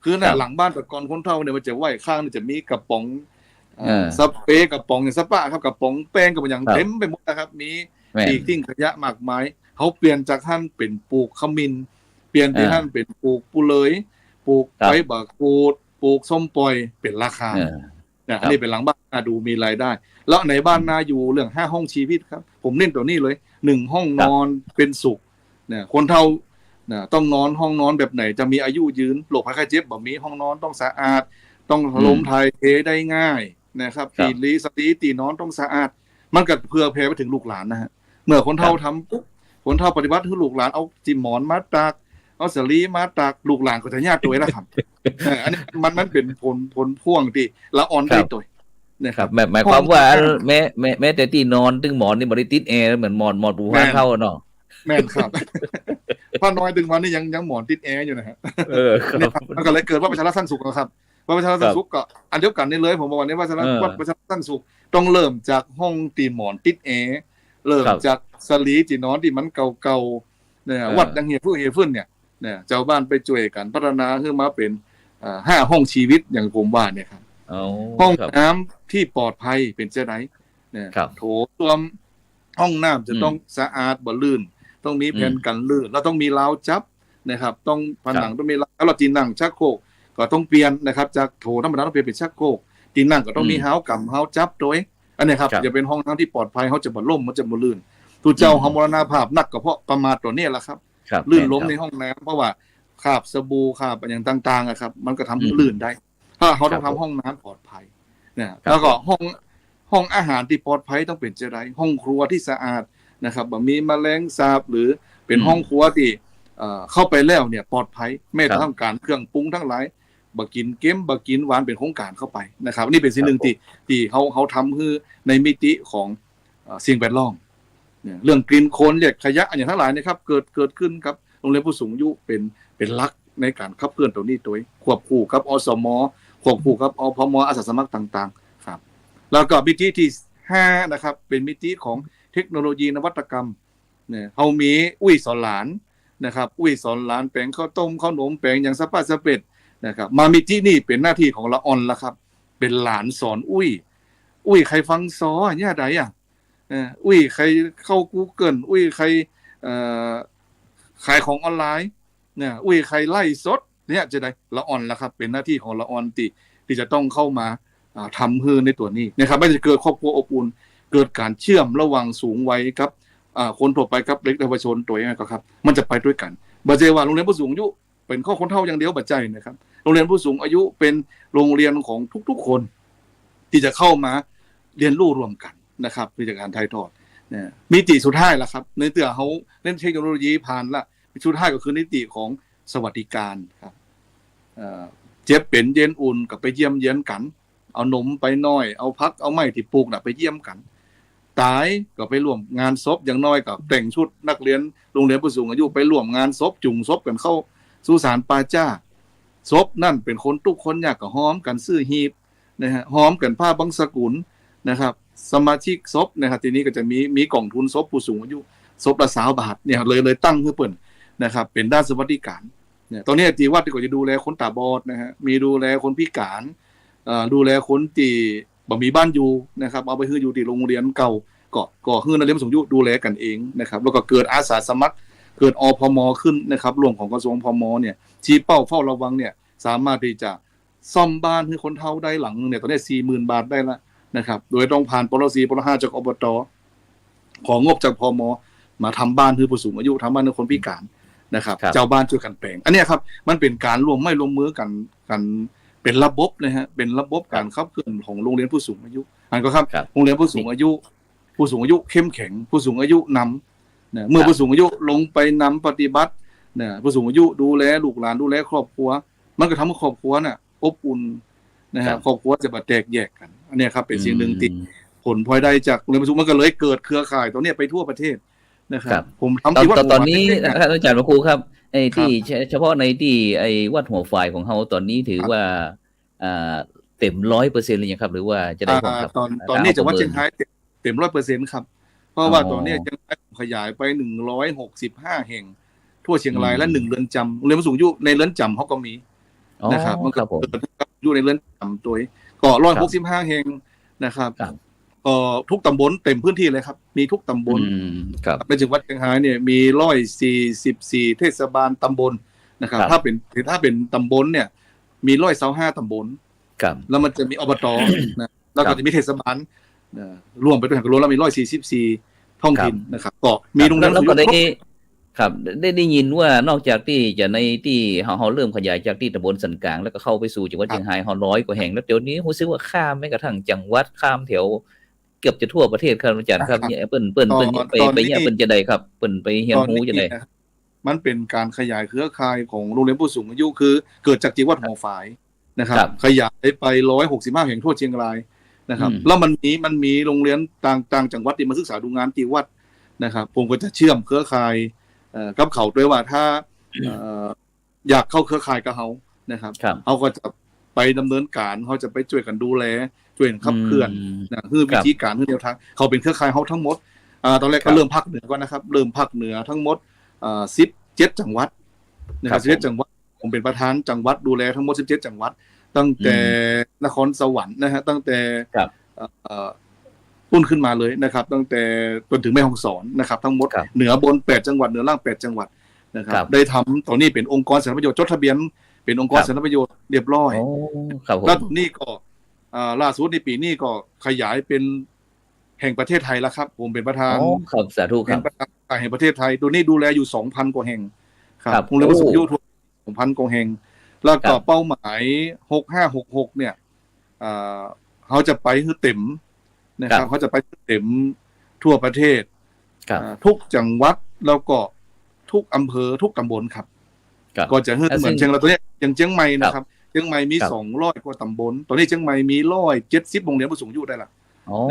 คือหลังบ้านแต่ก่อนคนเฒ่าเนี่ยมันจะไว้ข้างมันจะมีกระป๋องสเปรย์กระป๋องสปะครับกระป๋องแป้งกับอย่างเต็มไปหมดนะครับมีอีกทิ้งขยะมากมายเขาเปลี่ยนจากท่านเป็นปลูกขมิ้นเปลี่ยนที่ท่านเป็นปลูกปูเลยปลูกใบบักกูดปลูกส้มปล่อยเป็นราคาเนี่ยอันนี้เป็นหลังบ้านน่าดูมีรายได้แล้วในบ้านน่าอยู่เรื่อง5ห้องชีวิตครับผมเน้นตัวนี้เลย1ห้องนอนเป็นสุขเนี่ยคนเฒ่าต้องนอนห้องนอนแบบไหนจะมีอายุยืนโรคภัยไข้เจ็บบ่มีห้องนอนต้องสะอาดต้องลมถ่ายเทได้ง่ายนะครับตีลีสตีตีนอนต้องสะอาดมันก็เพื่อแผ่ไปถึงลูกหลานนะฮะเมื่อคนเฒ่าทำปุ๊บคนเฒ่าปฏิบัติให้ลูกหลานเอาจิมหมอนมาตากเอาสลีมาตากลูกหลานก็จะญาติตัวแล้วครับอันนี้มันเป็นผลพ่วงที่ละอ่อนได้ตัวนะครับหมายความว่าแม้แต่ที่นอนตึงหมอนนี่บ่ได้ติดแอร์เหมือนหมอนปูผ้าเฒ่าเนาะแม่นครับพ่อน้อยดึงมานี่ยังหมอนติดแอร์อยู่นะฮะมันก็เลยเกิดว่าประชารัฐสร้างสุขนะครับว่าประชารัฐสร้างสุขก็อันเดียวกันนี่เลยผมบอกว่านี่ว่าประชารัฐสร้างสุขต้องเริ่มจากห้องตีหมอนติดแอร์เริ่มจากสลีที่นอนที่มันเก่าๆเนี่ยวัดดังเฮียฟื้นเนี่ยเจ้าบ้านไปช่วยกันพัฒนาขึ้นมาเป็น5ห้องชีวิตอย่างผมว่าเนี่ยครับห้องน้ำที่ปลอดภัยเป็นเจ้าไหนเนี่ยโถส้วมห้องน้ำจะต้องสะอาดบ่ลื่นต้องมีแผ่นกันลื่นแล้วต้องมีราวจับนะครับต้องผนังต้องมีแล้วเราตีนั่งชักโครกก็ต้องเปลี่ยนนะครับจากโถธรรมดาต้องเปลี่ยนเป็นชักโครกตีนั่งก็ต้องมีเฮากำเฮาจับโดยอันนี้ครับจะเป็นห้องน้ำที่ปลอดภัยเขาจะบ่ล่มมันจะบ่ลื่นทุเจ้าเฮามรณภาพนักก็เพราะประมาทตัวนี้แหละครับลื่นล้มในห้องน้ำเพราะว่าคราบสบู่คราบอย่างต่างๆครับมันก็ทำให้ลื่นได้ถ้าเขาต้องทำห้องน้ำปลอดภัยเนี่ยแล้วก็ห้องอาหารที่ปลอดภัยต้องเป็นจะไรห้องครัวที่สะอาดนะครับบ่มีแมลงสาบหรือเป็นห้องครัวที่เข้าไปแล้วเนี่ยปลอดภัยไม่ต้องการเครื่องปรุงทั้งหลายบ่กินเค็มบ่กินหวานเป็นโครงการเข้าไปนะครับนี่เป็นสิ่งหนึ่งที่เขาทำคือในมิติของสิ่งแวดล้อมเนี่ยเรื่องกลิ่นโคลนเรียกขยะอย่างทั้งหลายนะครับเกิดขึ้นครับโรงเรียนผู้สูงอายุเป็นหลักในการขับเคลื่อนตรงนี้ตัวควบคู่กับอสมควบคู่กับอพมอาสาสมัครต่างๆครับแล้วก็มิติที่5นะครับเป็นมิติของเทคโนโลยีนวัตกรรมเนี่ยเฮามีอุ้ยสอนหลานนะครับอุ้ยสอนหลานแปลงข้าวต้มข้าวหนมแปลงอย่างสปาสเป็ดนะครับมามิตินี่เป็นหน้าที่ของละอ่อนละครับเป็นหลานสอนอุ้ย อุ้ยใครฟังซอเนี่ยใดอ่ะอุ้ยใครเข้า Google อุ้ยใครขายของออนไลน์เนี่ยอุ้ยใครไล่สดเนี่ยจะได้ละอ่อนละครับเป็นหน้าที่ของละอ่อนที่จะต้องเข้ามาทำเพื่อในตัวนี้นะครับไม่จะเกิดครอบครัวอบอุ่นเกิดการเชื่อมระหว่างสูงวัยครับคนทั่วไปครับเด็กเยาวชนตัวเองก็ครับมันจะไปด้วยกันบ่ใช่ว่าโรงเรียนผู้สูงอายุเป็นข้อคนเฒ่าอย่างเดียวบ่ใช่นะครับโรงเรียนผู้สูงอายุเป็นโรงเรียนของทุกๆคนที่จะเข้ามาเรียนรู้รวมกันนะครับวิธีการถ่ายทอดมิติสุดท้ายล่ะครับในเตื้อเขาเล่นเทคโนโลยีผ่านละสุดท้ายก็คือมิติของสวัสดิการครับเจ็บเป็นเย็นอุ่นกับไปเยี่ยมเยียนกันเอานมไปน้อยเอาพักเอาไม้ที่ปลูกน่ะไปเยี่ยมกันตายก็ไปร่วมงานศพอย่างน้อยกับแต่งชุดนักเรียนโรงเรียนผู้สูงอายุไปร่วมงานศพจุงศพกันเข้าสุสานป่าจ้าศพนั่นเป็นคนทุกคนอยากก็หอมกันซื้อฮีบนะฮะหอมกันผ้าบังสกุลนะครับสมาชิกศพนะครับทีนี้ก็จะมีกล่องทุนศพผู้สูงอายุศพละ20 บาทเนี่ยเลยตั้งขึ้นเปิ่นนะครับเป็นด้านสวัสดิการเนี่ยตอนนี้ที่วัดก็จะดูแลคนตาบอดนะฮะมีดูแลคนพิการดูแลคนที่บ่มีบ้านอยู่นะครับเอาไปฮื้ออยู่ที่โรงเรียนเก่าก็ฮื้อนักเรียนผู้สูงอายุดูแลกันเองนะครับแล้วก็เกิดอาสาสมัครเกิดอพมขึ้นนะครับรวมของกระทรวงพมเนี่ยชี้เป้าเฝ้าระวังเนี่ยสามารถที่จะซ่อมบ้านให้คนเฒ่าได้หลังเนี่ยตอนนี้ 40,000 บาทได้ละนะครับโดยต้องผ่านปร4ปร5จากอบตของงบจากพมมาทำบ้านให้ผู้สูงอายุทำบ้านให้คนพิการนะครับเจ้าบ้านช่วยกันแปลงอันนี้ครับมันเป็นการร่วมมือกันเป็นระบบนะฮะเป็นระบบการขับเคลื่อนของโรงเรียนผู้สูงอายุอันก็ครับโรงเรียนผู้สูงอายุเข้มแข็งผู้สูงอายุนำเมื่อผู้สูงอายุลงไปนำปฏิบัติผู้สูงอายุดูแลลูกหลานดูแลครอบครัวมันก็ทำให้ครอบครัวน่ะอบอุ่นนะฮะครอบครัวจะบ่แตกแยกกันอันนี้ครับเป็นสิ่งหนึ่งที่ผลพลอยได้จากโรงเรียนผู้สูงมันก็เลยเกิดเครือข่ายตรงนี้ไปทั่วประเทศนะครับผมทำที่วัดตอนนี้นะครับอาจารย์พระครูครับไอ้ที่เฉพาะในที่ไอ้วัดหัวฝ่ายของเขาตอนนี้ถือว่าเต็ม 100% เลยครับหรือว่าจะได้ครับตอนนี้จะวัดเชียงรายเต็ม 100% ครับเพราะว่าตอนนี้ยังขยายไป165แห่งทั่วเชียงรายและ1เรือนจำโรงเรียนผู้สูงอายุในเรือนจำเขาก็มีนะครับมันก็อยู่ในเรือนจำตัวก็165แห่งนะครับก็ทุกตำบลเต็มพื้นที่เลยครับมีทุกตำบลในจังหวัดเชียงรายเนี่ยมี144เทศบาลตำบลนะครับถ้าเป็นตำบลเนี่ยมี125ตำบลแล้วมันจะมีอบตนะแล้วก็จะมีเทศบาลรวมไปด้วยกันรวมแล้วมี144ท้องถิ่นนะครับก็มีโรงเรียนแล้วก็ครับได้ยินว่านอกจากที่จะในที่เขาเริ่มขยายจากที่ตำบลสันกลางแล้วก็เข้าไปสู่จังหวัดเชียงราย100 กว่าแห่งแล้วเดี๋ยวนี้รู้สึกว่าข้ามแม้กระทั่งจังหวัดข้ามแถวเกือบจะทั่วประเทศครับอาจารย์ครับเนี่ยเปิ้นไปเนี่ยเปิ้นจะได้ครับเปิ้นไปเฮียนฮู้จะได้มันเป็นการขยายเครือข่ายของโรงเรียนผู้สูงอายุคือเกิดจากจังหวัดหัวฝายนะครับขยายไป165แห่งทั่วเชียงรายนะครับแล้วมันมีโรงเรียนต่างจังหวัดที่มาศึกษาดูงานที่วัดนะครับผมก็จะเชื่อมเครือข่ายกับเขาด้วยว่าถ้าอยากเข้าเครือข่ายกับเขานะครับเขาก็จะไปดำเนินการเขาจะไปช่วยกันดูแลช่วยขับเคลื่อนคือวิธีการคือแนวทางเขาเป็นเครือข่ายเขาทั้งหมดตอนแรกก็เริ่มภาคเหนือก่อนนะครับเริ่มภาคเหนือทั้งหมด17จังหวัดนะครับ17จังหวัดผมเป็นประธานจังหวัดดูแลทั้งหมด17จังหวัดตั้งแต่นครสวรรค์นะฮะตั้งแต่พุ่นขึ้นมาเลยนะครับตั้งแต่จนถึงแม่ฮ่องสอนนะครับทั้งหมดเหนือบน8จังหวัดเหนือล่าง8จังหวัดนะครับได้ทำตอนนี้เป็นองค์กรสาธารณประโยชน์จดทะเบียนเป็นองค์กรสาธารณประโยชน์เรียบร้อยแล้วตอนนี้ก็ล่าสุดในปีนี้ก็ขยายเป็นแห่งประเทศไทยแล้วครับผมเป็นประธานครับสาธุครับแห่งประเทศไทยตัวนี้ดูแลอยู่ 2,000 กว่าแห่งครับโรงเรียนผู้สูงอายุทั่ว 2,000 กว่าแห่งแล้วก็เป้าหมาย6566เนี่ยเขาจะไปให้เต็มนะครับเขาจะไปเต็มทั่วประเทศทุกจังหวัดแล้วก็ทุกอำเภอทุกตำบลครับก็จะเหมือนเชียงรายตัวนี้อย่างเชียงใหม่นะครับเชียงใหม่มี200 กว่าตำบลตอนนี้เชียงใหม่มี170โรงเรียนผู้สูงอายุได้ละ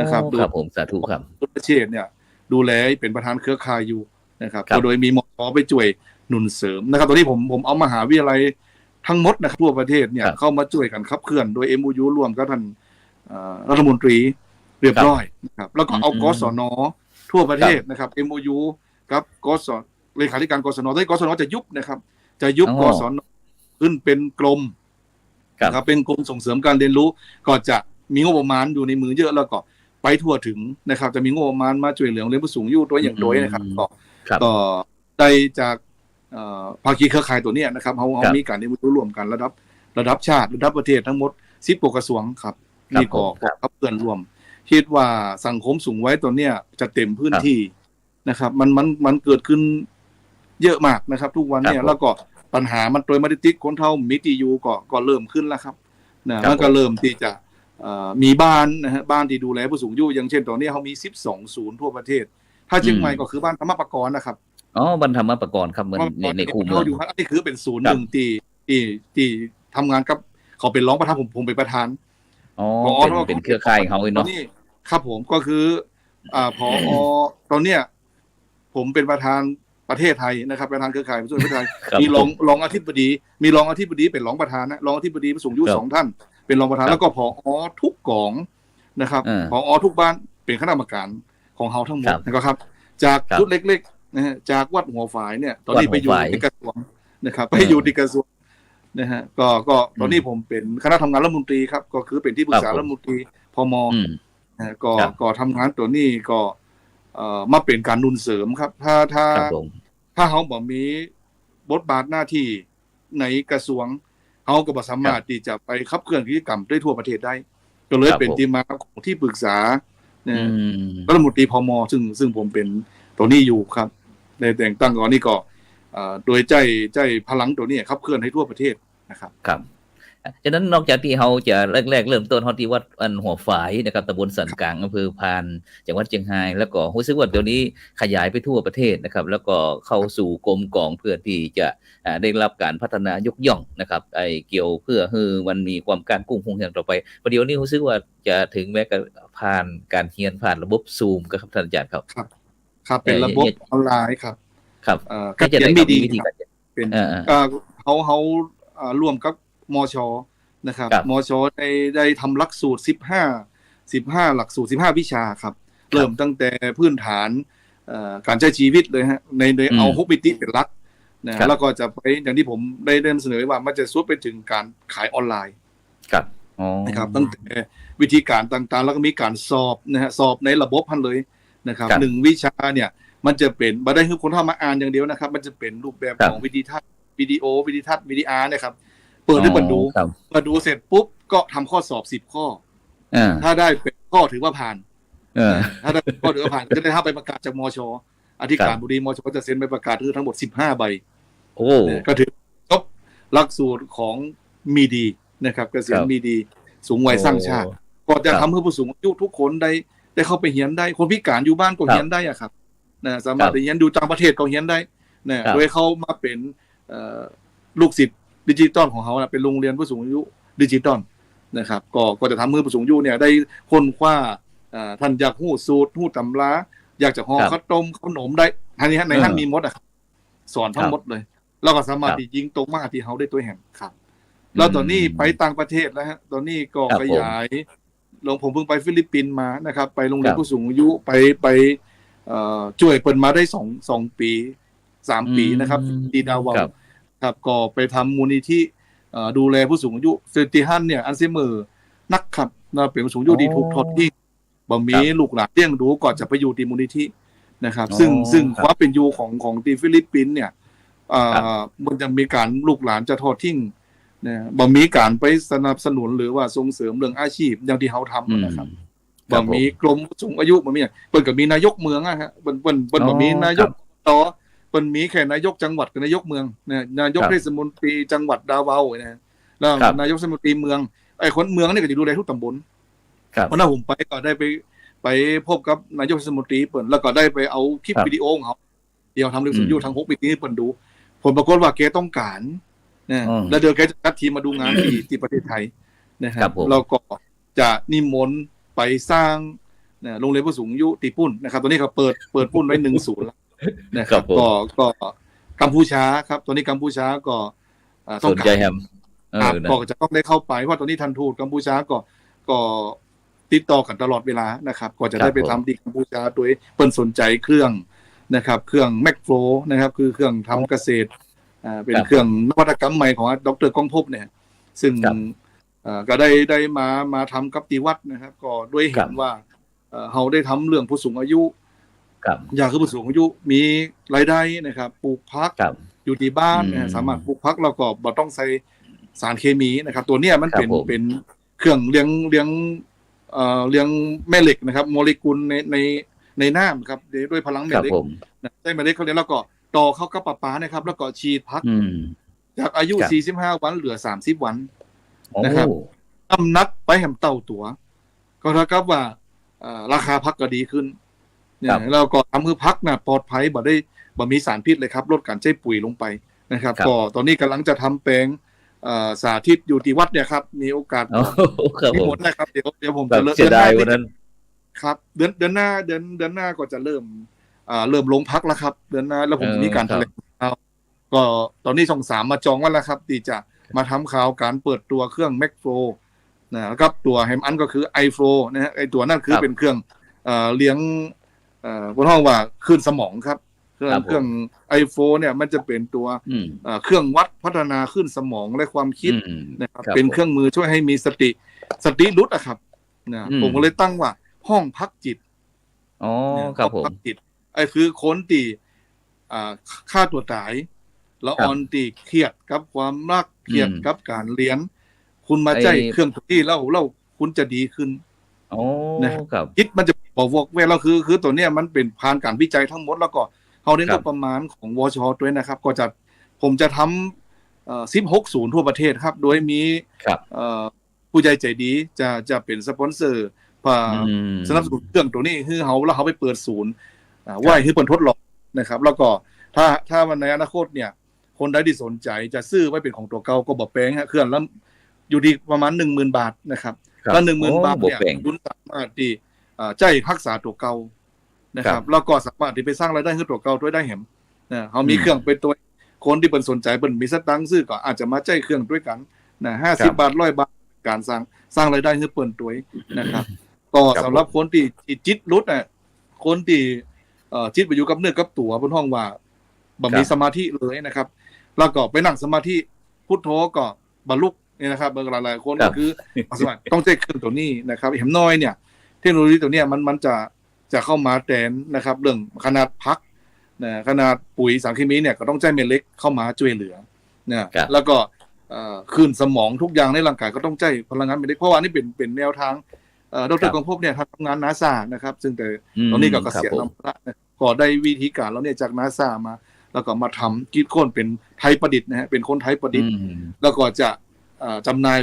นะครับครับผมสาธุครับทุกประเทศเนี่ยดูแลเป็นประธานเครือข่ายอยู่นะครับโดยมีมข.ไปช่วยหนุนเสริมนะครับตอนนี้ผมเอามหาวิทยาลัยทั้งหมดนะครับทั่วประเทศเนี่ยเข้ามาช่วยกันขับเคลื่อนโดย MOU ร่วมกับท่านรัฐมนตรีเรียบร้อยนะครับแล้วก็เอากสน.ทั่วประเทศนะครับ MOU กับกสน.เลขาธิการกสน.ที่กสน.จะยุบนะครับจะยุบกสน.ขึ้นเป็นกรมครับเป็นกรมส่งเสริมการเรียนรู้ก็จะ มีงบประมาณอยู่ในมือเยอะแล้วก็ไปทั่วถึงนะครับจะมีงบประมาณมาช่วยเหลือเลี้ยงผู้สูงอายุตัวอย่างโดยนะครับก็ได้จากภาคีเครือข่ายตัวนี้นะครับเขามีการในมือร่วมกันระดับชาติระดับประเทศทั้งหมด10 กว่ากระทรวงครับนี่ก็ขับเคลื่อนรวมคิดว่าสังคมสูงไว้ตัวเนี้ยจะเต็มพื้นที่นะครับมันเกิดขึ้นเยอะมากนะครับทุกวันเนี่ยแล้วก็ปัญหามันโดยมาติกคนเท่ามิติยูก็เริ่มขึ้นแล้วครับนะมันก็เริ่มที่จะมีบ้านนะฮะบ้านที่ดูแลผู้สูงอายุอย่างเช่นตอนนี้เขามี12 ศูนย์ทั่วประเทศถ้าเชียงใหม่ก็คือบ้านธรรมปกรณ์นะครับอ๋อบ้านธรรมปกรณ์ครับเหมือนในคูเมืองอยู่นี่คือเป็นศูนย์หนึ่งที่ทำงานกับเขาเป็นรองประธานผมเป็นประธานอ๋อเป็นเครือข่ายเขาเนาะครับผมก็คือผอตอนเนี้ยผมเป็นประธานประเทศไทยนะครับประธานเครือข่ายผู้สูงอายุไทยมีรองอธิบดีเป็นรองประธานนะรองอธิบดีผู้สูงอายุ2 ท่านเป็นรองประธานแล้วก็ผอทุกกองนะครับผอทุกบ้านเป็นคณะกรรมการของเฮาทั้งหมดนะครับจากชุดเล็กๆนะฮะจากวัดหัวฝายเนี่ยตอนนี้ไปอยู่ในกระทรวงนะครับไปอยู่ในกระทรวงนะฮะก็ตอนนี้ผมเป็นคณะทำงานรัฐมนตรีครับก็คือเป็นที่ปรึกษารัฐมนตรีพมก็ทำงานตัวนี้ก็มาเป็นการนุนเสริมครับถ้าเขาบอกมีบทบาทหน้าที่ในกระทรวงเขาก็บ่สามารถที่จะไปขับเคลื่อนกิจกรรมได้ทั่วประเทศได้ก็เลยเป็นที่มาของที่ปรึกษารัฐมนตรีพมซึ่งผมเป็นตัวนี้อยู่ครับในแต่งตั้งก่อนนี่ก็โดยใจพลังตัวนี้ขับเคลื่อนให้ทั่วประเทศนะครับครับฉะนั้นนอกจากที่เขาจะแรกเริ่มต้นเขาที่วัดหัวฝายนะครับตำบลสันกลางอำเภอพานจังหวัดเชียงรายแล้วก็รู้สึกว่าเดี๋ยวนี้ขยายไปทั่วประเทศนะครับแล้วก็เข้าสู่กรมกองเพื่อที่จะได้รับการพัฒนายกย่องนะครับเกี่ยวเพื่อให้มันมีความการกุ้งคงอย่างต่อไปประเดี๋ยวนี้รู้สึกว่าจะถึงแม้กระผ่านการเรียนผ่านระบบซูมครับท่านอาจารย์ครับครับเป็นระบบออนไลน์ครับก็จะได้มีวิธีการเป็นเขาร่วมกับมช.นะครับมช.ได้ทำหลักสูตร15หลักสูตร15วิชาครับเริ่มตั้งแต่พื้นฐานการใช้ชีวิตเลยฮะในเอา6 มิติเป็นหลักนะแล้วก็จะไปอย่างที่ผมได้นำเสนอว่ามันจะสุดไปถึงการขายออนไลน์ครับนะครับตั้งแต่วิธีการต่างๆแล้วก็มีการสอบนะฮะสอบในระบบพันเลยนะครับ1วิชาเนี่ยมันจะเป็นบ่ได้คือคนเข้ามาอ่านอย่างเดียวนะครับมันจะเป็นรูปแบบของวิดีทัศน์วิดีโอวิดีทัศน์วิดีอาร์นะครับเปิดให้มาดูเสร็จปุ๊บก็ทำข้อสอบ10 ข้อถ้าได้เป็นข้อถือว่าผ่านถ้าได้ข้อถือว่าผ่านก็จะได้ไปประกาศจากมช.อธิการบดีมช.ก็จะเซ็นใบประกาศคือทั้งหมด15 ใบก็ถือครบหลักสูตรของมีดีนะครับเกษียณมีดีสูงวัยสร้างชาติก็จะทำให้ผู้สูงอายุทุกคนได้เข้าไปเรียนได้คนพิการอยู่บ้านก็เรียนได้อะครับนะสามารถเรียนดูต่างประเทศก็เรียนได้นะโดยเขามาเป็นลูกศิษย์ดิจิตอลของเขานะเป็นโรงเรียนผู้สูงอายุดิจิตอลนะครับก็จะทำให้ผู้สูงอายุเนี่ยได้ค้นคว้าท่านอยากหู้สูตรหู้ตำราอยากจะห่อข้าวต้มขนมได้ทันนี้ในท่านมีหมดอะสอนทั้งหมดเลยแล้วก็สามารถที่ยิงตรงมาที่เขาได้ตัวแห่งครับแล้วตอนนี้ไปต่างประเทศแล้วฮะตอนนี้ก็ขยายผมเพิ่งไปฟิลิปปินส์มานะครับไปโรงเรียนผู้สูงอายุไปช่วยเปิดมาได้2 ปี 3 ปีนะครับดีดาวครับก็ไปทำมูลนิธิดูแลผู้สูงอายุเซติฮันเนี่ยอัลไซเมอร์นักขับเป็นผู้สูงอายุที่ถูกทอดทิ้งบ่มีลูกหลานเลี้ยงดูก่อนจะไปอยู่ที่มูลนิธินะครับซึ่งความเป็นอยู่ของที่ฟิลิปปินส์เนี่ยมันจะมีการลูกหลานจะทอดทิ้งนะบ่มีการไปสนับสนุนหรือว่าส่งเสริมเรื่องอาชีพอย่างที่เขาทำนะครับบ่มีกรมผู้สูงอายุบ่มีเปิ้นก็มีนายกเมืองอะฮะเปิ้นบ่มีนายกต่อเปิ้นมีแค่นายกจังหวัดกับนายกเมืองนะนายกเทศมนตรีจังหวัดดาวาวนะแล้วนายกเทศมนตรีเมืองไอ้คนเมืองนี่ก็จะดูแลทุกตำบลเพราะนั้นผมไปก็ได้ไปพบกับนายกเทศมนตรีเปิ้นแล้วก็ได้ไปเอาคลิปวิดีโอของเขาเดี๋ยวทำเรื่องสุดยุทาง6 ปีนี้เปิ้นดูผลปรากฏว่าแกต้องการนะแล้วเดี๋ยวแกจะจัดทีมมาดูงานที่ประเทศไทยนะครับแล้วก็จะนิมนต์ไปสร้างโรงเรียนผู้สูงอายุตีปุ้นนะครับตอนนี้เขาเปิดปุ้นไว้10แล้วนะครับก็กัมพูชาครับตอนนี้กัมพูชาก็ต้องการก็จะต้องได้เข้าไปเพราะตอนนี้ทันทูตกัมพูชาก็ติดต่อกันตลอดเวลานะครับก็จะได้ไปทำที่กัมพูชาโดยเปิ้นสนใจเครื่องนะครับเครื่องแมคโฟร์นะครับคือเครื่องทำเกษตรเป็นเครื่องนวัตกรรมใหม่ของดร.ก้องภพเนี่ยซึ่ง ก็ได้มาทำกับที่วัดนะครับก็ด้วยเห็นว่าเราได้ทำเรื่องผู้สูงอายุอยากให้ผู้สูงอายุมีรายได้นะครับปลูกพักอยู่ที่บ้านสามารถปลูกพักแล้วก็บ่ต้องใส่สารเคมีนะครับตัวเนี้ยมันเป็นเครื่องเลี้ยงแม่เหล็กนะครับโมเลกุลในน้ำครับด้วยพลังแม่เหล็กใช้แม่เหล็กเขาเรียกแล้วก็ต่อเข้ากับประปานะครับแล้วก็ฉีดพักจากอายุ45วันเหลือ30วันนะครับน้ำหนักไปแหมเต่าตัวก็เท่ากับว่าราคาพักก็ดีขึ้นเนี่ยแล้วก็ทำให้พักน่ะปลอดภัยบ่มีสารพิษเลยครับลดการใช้ปุ๋ยลงไปนะครับก็ตอนนี้กำลังจะทำแปลงสาธิตอยู่ที่วัดเนี่ยครับมีโอกาสมีหมดนะครับเดี๋ยวผมจะเริ่มครับเดือนหน้าก็จะเริ่มลงพักแล้วครับเดือนหน้าแล้วผมมีการแถลงข่าวก็ตอนนี้ช่อง3มาจองไว้แล้วครับที่จะมาทำข่าวการเปิดตัวเครื่องแม็กโฟนะครับตัวแฮมอันก็คือไอโฟนะฮะไอตัวนั่นคือเป็นเครื่องเลี้ยงบนห้องว่าคลื่นสมองครับเครื่องไอโฟเนี่ยมันจะเป็นตัวเครื่องวัดพัฒนาคลื่นสมองและความคิดนะครับเป็นเครื่องมือช่วยให้มีสติรุดอะครับนะผมก็เลยตั้งว่าห้องพักจิตอ๋อครับผมพักจิตไอคือคนที่ฆ่าตัวตายแล้วออนตีเครียดกับความรักเครียดกับการเรียนคุณมาใจเครื่องที่แล้วคุณจะดีขึ้นอ๋อนะครับคิดมันจะบอกเวลาคือตัวเนี้ยมันเป็นผ่านการวิจัยทั้งหมดแล้วก็เขาได้งบประมาณของวช.ด้วยนะครับก็จะผมจะทำ16 ศูนย์ทั่วประเทศครับโดยมีผู้ใหญ่ใจดีจะเป็นสปอนเซอร์สนับสนุนเครื่องตัวนี้คือเขาไปเปิดศูนย์ไว้ให้เปิดทดลองนะครับแล้วก็ถ้าวันในอนาคตเนี่ยคนใดที่สนใจจะซื้อไว้เป็นของตัวเก่าก็บอกแปลงเครื่องแล้วอยู่ดีประมาณ 10,000 บาทนะครับแล้ว 10,000 บาทเนี่ยคุณสามารถที่ใจรักษาตัวเก่านะครับแล้วก็สามารถที่ไปสร้างรายได้ให้ตัวเก่าด้วยได้เห็นเขามีเครื่องเป็นตัวคนที่เปิดสนใจเปิดมีสตังค์ซื้อก็อาจจะมาใจเครื่องด้วยกันนะ50 บาท100 บาทการสร้างรายได้ให้เปิดตัวนะครับก็สำหรับคนที่จิตรุดคนที่จิตไปอยู่กับเนื้อกับตัวบนห้องว่าบ่มีสมาธิเลยนะครับแล้วก็ไปนั่งสมาธิพุทโธก็บรรลุนี่นะครับบางหลายคนก็คือต้องใช้เครื่องตัวนี้นะครับเห็นน้อยเนี่ยเทคโนโลยีตัวเนี้ยมันจะเข้ามาแทนนะครับเรื่องขนาดพักขนาดปุ๋ยสารเคมีเนี่ยก็ต้องใช้เม็ดเล็กเข้ามาช่วยเหลือนะแล้วก็คลื่นสมองทุกอย่างในร่างกายก็ต้องใช้พลังงานเม็ดเล็กเพราะว่านี่เป็นแนวทางดร.กองภพเนี่ยทำงาน NASA นะครับซึ่งแต่ตอนนี้ก็เกษียณแล้วก็ได้วิธีการแล้วเนี่ยจาก NASA มาแล้วก็มาทำคิดค้นเป็นไทยประดิษฐ์นะฮะเป็นคนไทยประดิษฐ์แล้วก็จะจำหน่าย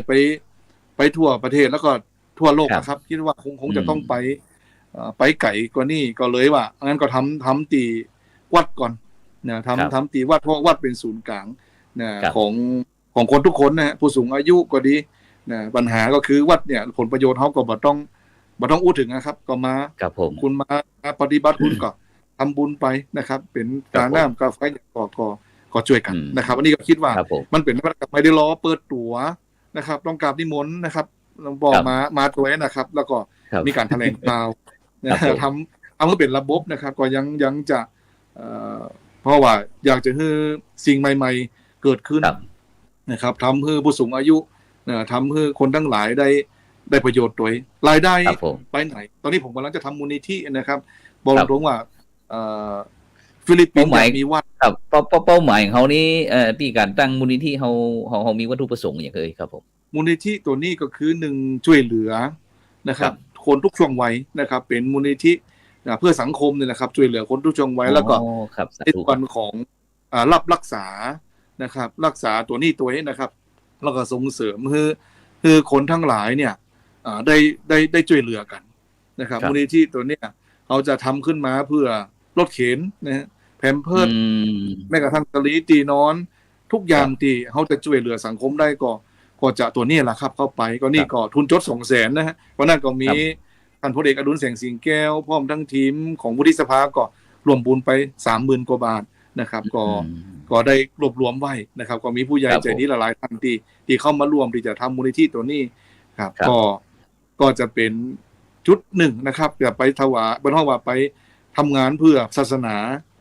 ไปทั่วประเทศแล้วก็ทั่วโลกนะครับคิดว่าคงจะต้องไปไกลกว่านี้ก็เลยว่างั้นก็ทำตีวัดก่อนนะทำตีวัดเพราะวัดเป็นศูนย์กลางนะของคนทุกคนนะฮะผู้สูงอายุก็ดีนะปัญหาก็คือวัดเนี่ยผลประโยชน์เขาก็บ่ต้องอู้ถึงนะครับก็มาคุณมาปฏิบัติคุณก็ทำบุญไปนะครับเป็นการน้ำกาแฟก็ช่วยกันนะครับอันนี้ก็คิดว่ามันเป็นไม่ได้ล้อเปิดตัวนะครับต้องกราบนิมนต์นะครับหลวงพ่อมาตัวนะครับแล้วก็มีการแถลงข่าวทำให้เป็นระบบนะครับก็ยังจะเพราะว่าอยากจะให้สิ่งใหม่ๆเกิดขึ้นนะครับทำให้ผู้สูงอายุทำให้คนทั้งหลายได้ประโยชน์ด้วยรายได้ไปไหนตอนนี้ผมกำลังจะทำมูลนิธินะครับบอกตรงว่าฟิลิปปินส์มีวัดครับเป้าหมายของเขานี้ที่การตั้งมูลนิธิเขามีวัตถุประสงค์อย่างไรครับผมมูลนิธิตัวนี้ก็คือ1ช่วยเหลือนะครับคนทุกช่วงวัยนะครับเป็นมูลนิธิเพื่อสังคมเนี่ยนะครับช่วยเหลือคนทุกช่วงวัยแล้วก็ในส่วนของรับรักษานะครับรักษาตัวนี้ตัวนี้นะครับแล้วก็ส่งเสริมคือคนทั้งหลายเนี่ยได้ช่วยเหลือกันนะครับมูลนิธิตัวเนี้ยเขาจะทำขึ้นมาเพื่อรถเข็นนะฮะแพมเพิร์สแม้กระทั่งสลีตีนอนทุกอย่างที่เขาจะช่วยเหลือสังคมได้ก็จะตัวนี้แหละครับเข้าไปก็นี่ก็ทุนจด200,000นะฮะเพราะนั่นก็มีท่านพลเอกอดุลแสงสิงแก้วพร้อมทั้งทีมของวุฒิสภาก็รวมบุญไป 30,000 กว่าบาทนะครับก็ได้รวบรวมไว้นะครับก็มีผู้ใหญ่ใจดีหลายท่านที่เข้ามาร่วมที่จะทำมูลนิธิตัวนี้ครับก็จะเป็นจุดหนึ่งนะครับจะไปถวายบนห้องว่าไปทำงานเพื่อศาสนา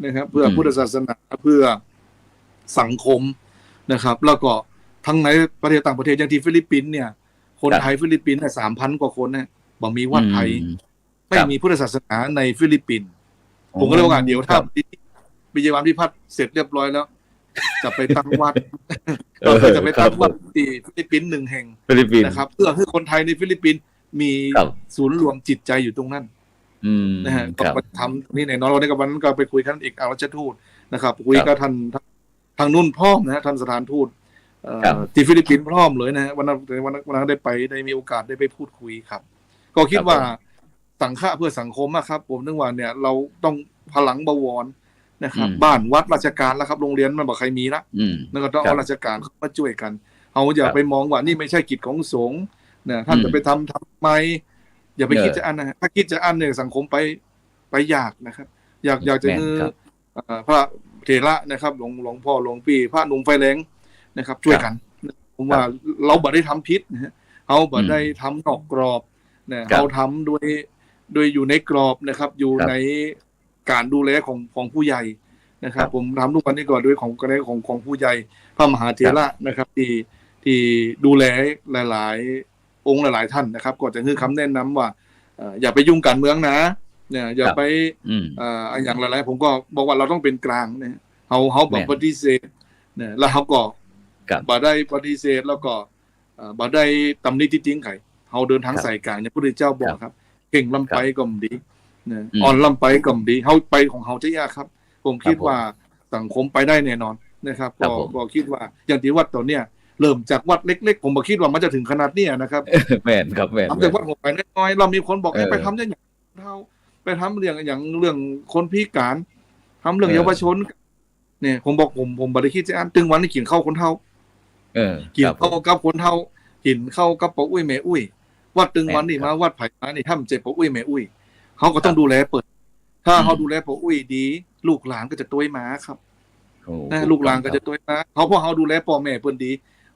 นะครับเพื่อพุทธศาสนาเพื่อสังคมนะครับแล้วก็ทั้งในประเทศต่างประเทศอย่างที่ฟิลิปปินส์เนี่ย คนไทยฟิลิปปินส์3,000 กว่าคนนะบอกมีวัดไทยไม่มีพุทธศาสนาในฟิลิปปินส์ผมก็เลยว่าเดี๋ยวถ้าวิจารณ์พิพัฒน์เสร็จเรียบร้อยแล้วจะไปตั้งวัดก็จะไปตั้งวัดที่ฟิลิปปินส์1 แห่งนะครับเพื่อให้คนไทยในฟิลิปปินส์มีศูนย์รวมจิตใจอยู่ตรงนั้นนะฮะก็ไปทำนี่ในนอนวันนี้กับวันนั้นก็ไปคุยกับท่านเอกอัครราชทูตนะครับคุยกับท่านทางนุ่นพร้อมนะฮะท่านสถานทูตที่ฟิลิปปินส์พร้อมเลยนะฮะวันนั้นได้มีโอกาสได้ไปพูดคุยครับก็คิดว่าสังฆะเพื่อสังคมครับผมนึกว่าเนี่ยเราต้องพลังบวรนะครับบ้านวัดราชการแล้วครับโรงเรียนมันบอกใครมีละแล้วก็ต้องเอาราชการเข้ามาช่วยกันเอาอย่าไปมองว่านี่ไม่ใช่กิจของสงฆ์เนี่ยท่านจะไปทำไมอย่าไปคิดจะอันนะถ้าคิดจะอันเนี่ยสังคมไปยากนะครับอยากจะพระเถระนะครับหลวงพ่อหลวงพี่พระหนุ่มไฟแรงนะครับช่วยกันผมว่าเราบ่ได้ทำพิษนะฮะเขาบ่ได้ทำนอกกรอบเนี่ยเราทำโดยอยู่ในกรอบนะครับอยู่ในการดูแลของผู้ใหญ่นะครับผมทำทุกวันนี้ก่อนด้วยของผู้ใหญ่พระมหาเถระนะครับที่ดูแลหลายๆองค์หลายๆท่านนะครับก็จะคือคำแนะนำว่าอย่าไปยุ่งการเมืองนะเนี่ยอย่าไปอย่างหลายๆผมก็บอกว่าเราต้องเป็นกลางเนี่ยเขาบอกปฏิเสธเนี่ยแล้วเขาก็บ่ได้ปฏิเสธแล้วก็บ่ได้ตำหนิที่จริงไข่เขาเดินทางสายกลางเนี่ยพระพุทธเจ้าบอกครับเก่งลำไปก็ดีเนี่ยอ่อนลำไปก็ดีเขาไปของเขาจะยากครับผมคิดว่าสังคมไปได้แน่นอนนะครับก็คิดว่าอย่างที่วัดตัวเนี้ยเริ่มจากวัดเล็กๆผมบอกคิดว่ามันจะถึงขนาดนี้นะครับแม่นครับแม่นทำจากวัดหัวไปน้อยๆเรามีคนบอกไปทำอย่างเท่าไปทำเรื่องคนพิการทำเรื่องเยาวชนเนี่ยผมบอกผมบ่ได้คิดจะอ่านตึงวันนี้กินข้าวคนเท่ากินข้าวกับคนเท่ากินข้าวกับปออุ้ยแม่อุ้ยวัดตึงวันนี้มาวัดไผ่มานี่ทำเจ็บปออุ้ยแม่อุ้ยเขาก็ต้องดูแลเปิดถ้าเขาดูแลปออุ้ยดีลูกหลานก็จะต้วยม้าครับนะลูกหลานก็จะต้วยม้าเพราะเขาดูแลพ่อแม่เปิ้นดี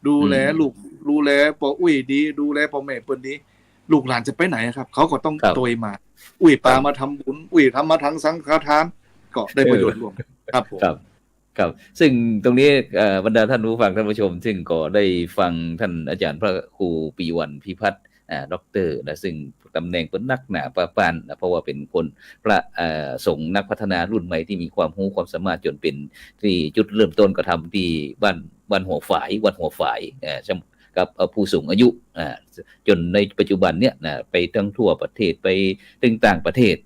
ดูแลลูกดูแลปออุ้ยดีดูแลพ่อแม่เปิ้นดีลูกหลานจะไปไหนครับเขาก็ต้องต้วยมาอุ้ยปามาทำบุญอุ้ยทำมาทางสังฆทานก็ได้ประโยชน์รวมครับผมครับซึ่งตรงนี้บรรดาท่านผู้ฟังท่านผู้ชมซึ่งก็ได้ฟังท่านอาจารย์พระครูปิยวัฒน์พิพัฒน์ด็อกเตอร์นะซึ่งตำแหน่งเป็นนักหนาประปานนะเพราะว่าเป็นคนพระสงฆ์นักพัฒนารุ่นใหม่ที่มีความรู้ความสามารถจนเป็นที่จุดเริ่มต้นก็ทำที่บ้านหัวฝายวัดหัวฝายกับผู้สูงอายุจนในปัจจุบันเนี่ยนะไปทั้งทั่วประเทศไปถึงต่างประเทศ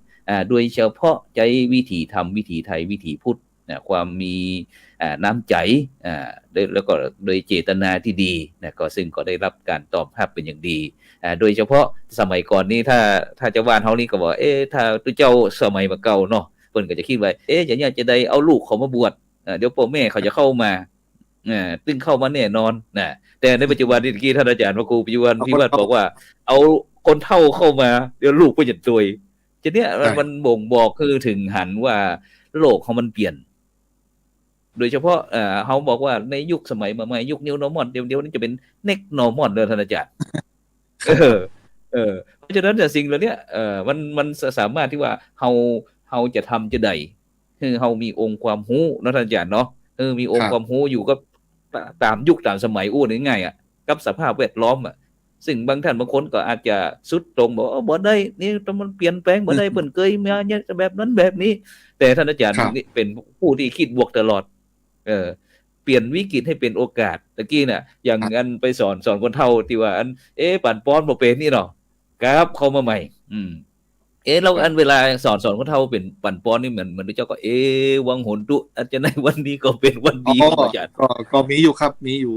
โดยเฉพาะใจวิถีธรรมวิถีไทยวิถีพุทธความมีน้ำใจแล้วก็โดยเจตนาที่ดีนะก็ซึ่งก็ได้รับการตอบรับเป็นอย่างดีโดยเฉพาะสมัยก่อนนี้ถ้าจะว่านเฮานี่ก็บอกถ้าตัวเจ้าสมัยมาเก่าเนาะเพิ่นก็จะคิดว่าจะได้เอาลูกเขามาบวชเดี๋ยวพ่อแม่เขาจะเข้ามาตึงเข้ามาแน่นอนนะแต่ในปัจจุบันนี้ที่ท่านอาจารย์พระครูปิยวัฒน์พิพัฒน์บอกว่าเอาคนเฒ่าเข้ามาเดี๋ยวลูกก็จะตัวยทีเนี้ยมันบ่งบอกคือถึงหันว่าโลกของมันเปลี่ยนโดยเฉพาะเขาบอกว่าในยุคสมัยใหม่ยุค New Normal เดี๋ยวนี้จะเป็น Next Normal เลยท่านอาจารย์เพราะฉะนั้นสิ่งเหล่านี้มันสามารถที่ว่าเราจะทำจะได้คือเรามีองค์ความรู้เนาะท่านอาจารย์เนาะมีองค์ความรู้อยู่ก็ตามยุคตามสมัยง่ายๆกับสภาพแวดล้อมซึ่งบางท่านบางคนก็อาจจะสุดตรงบอกบ่ได้นี่มันเปลี่ยนแปลงบ่ได้เพิ่นเคยมาเนี่ยแบบนั้นแบบนี้แต่ท่านอาจารย์นี่เป็นผู้ที่คิดบวกตลอดเปลี่ยนวิกฤตให้เป็นโอกาสตะกี้น่ะอย่างอันไปสอนคนเฒ่าที่ว่าอันปั่นป้อนบ่เป็นนี่เนาะครับเข้ามาใหม่เราอันเวลาสอนคนเฒ่าเป็นปั่นป้อนนี่เหมือนเจ้าก็วังหนตุอาจจะในวันนี้ก็เป็นวันดีอาจารย์ก็มีอยู่ครับมีอยู่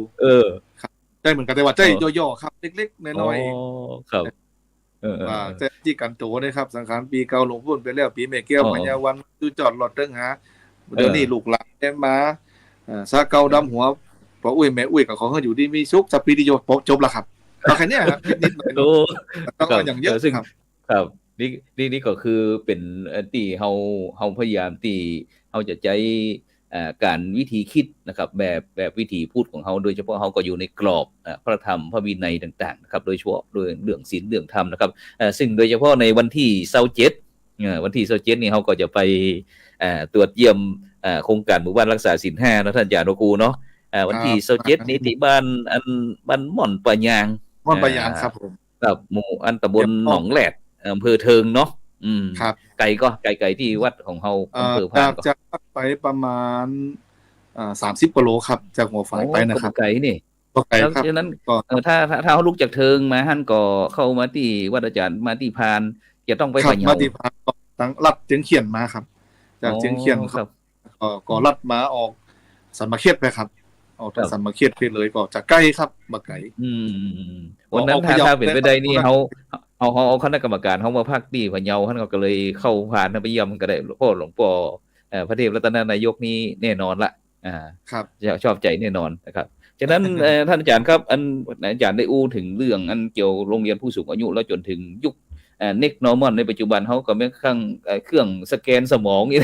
ครับได้เหมือนกันแต่ว่าใจย่อๆครับเล็กๆน้อยๆครับว่าแต่ที่กันโตนะครับสังขารปีเก่าหลวงพ่นไปแล้วปีแม่แก้วปัญญาวันคือจอดหลอดเติ้งหาเดี๋ยวนี้ลูกหลานมาซาเกาดำหัวพออุ้ยแม่อุ้ยกับของเขาอยู่ดีมีสุขสัพพิติโยจบแล้วครับเอาแค่นี้ครับนิดหน่อยต้องอย่างเยอะซึ่งครับนี่ก็คือเป็นที่เฮาพยายามที่เฮาจะใช้การวิธีคิดนะครับแบบวิธีพูดของเฮาโดยเฉพาะเฮาก็อยู่ในกรอบพระธรรมพระวินัยต่างๆนะครับโดยเฉพาะเรื่องศีลเรื่องธรรมนะครับซึ่งโดยเฉพาะในวันที่27วันที่27นี่เฮาก็จะไปตรวจเยี่ยมโครงการหมู่บ้านรักษาศีล5นะท่านอาจารย์ครูเนาะวันที่27นี้ที่บ้านม่อนปะยาง ม่อนปะยางครับผมกับหมู่อันตำบลหนองแหลดอำเภอเทิงเนาะครับไกลที่วัดของเฮาอำเภอพานก็จากไปประมาณ30กิโลครับจากหัวฝายไปนะครับไกลนี่ก็ไกลครับฉะนั้นถ้าเขาลุกจากเทิงมาหั่นก็เข้ามาที่วัดอาจารย์มาที่พานจะต้องไปพะเยามาที่พานตั้งลัดเจียงเขียนมาครับจากเจียงเขียนครับก็ลัดมาออกสันมาเขียดไปครับออกจากสันมาเขียดไปเลยก็จากใกล้ครับมาไกลวันนั้นถ้าเป็นไปได้นี่เขาเอาคณะกรรมการเขามาพักที่พะเยาท่านก็เลยเข้าผ่านไปเยี่ยมก็ได้พ่อหลวงปู่พระเทพรัตนนายกนี่แน่นอนละครับชอบใจแน่นอนนะครับฉะนั้นท่านอาจารย์ครับอาจารย์ได้อู้ถึงเรื่องอันเกี่ยวโรงเรียนผู้สูงอายุแล้วจนถึงยุคNext Normal ในปัจจุบันเขาก็ไม่ข้างเครื่องสแกนสมองนี่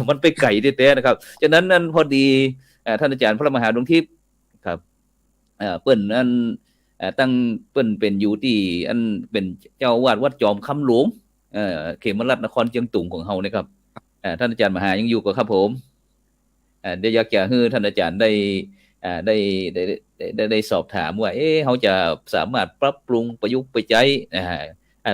มันไปไกลแท้ๆนะครับฉะนั้นนั่นพอดีท่านอาจารย์พระมหาดวงทิพย์ครับเปิ้นอันตั้งเปิ้นเป็นอยู่ที่อันเป็นเจ้าวาดวัดจอมคำหลวงเขมรัตน์นครเชียงตุงของเฮานะครับท่านอาจารย์มหายังอยู่กับครับผมเดี๋ยวอยากจะให้ท่านอาจารย์ได้สอบถามว่าเขาจะสามารถปรับปรุงประยุกต์ไปใช้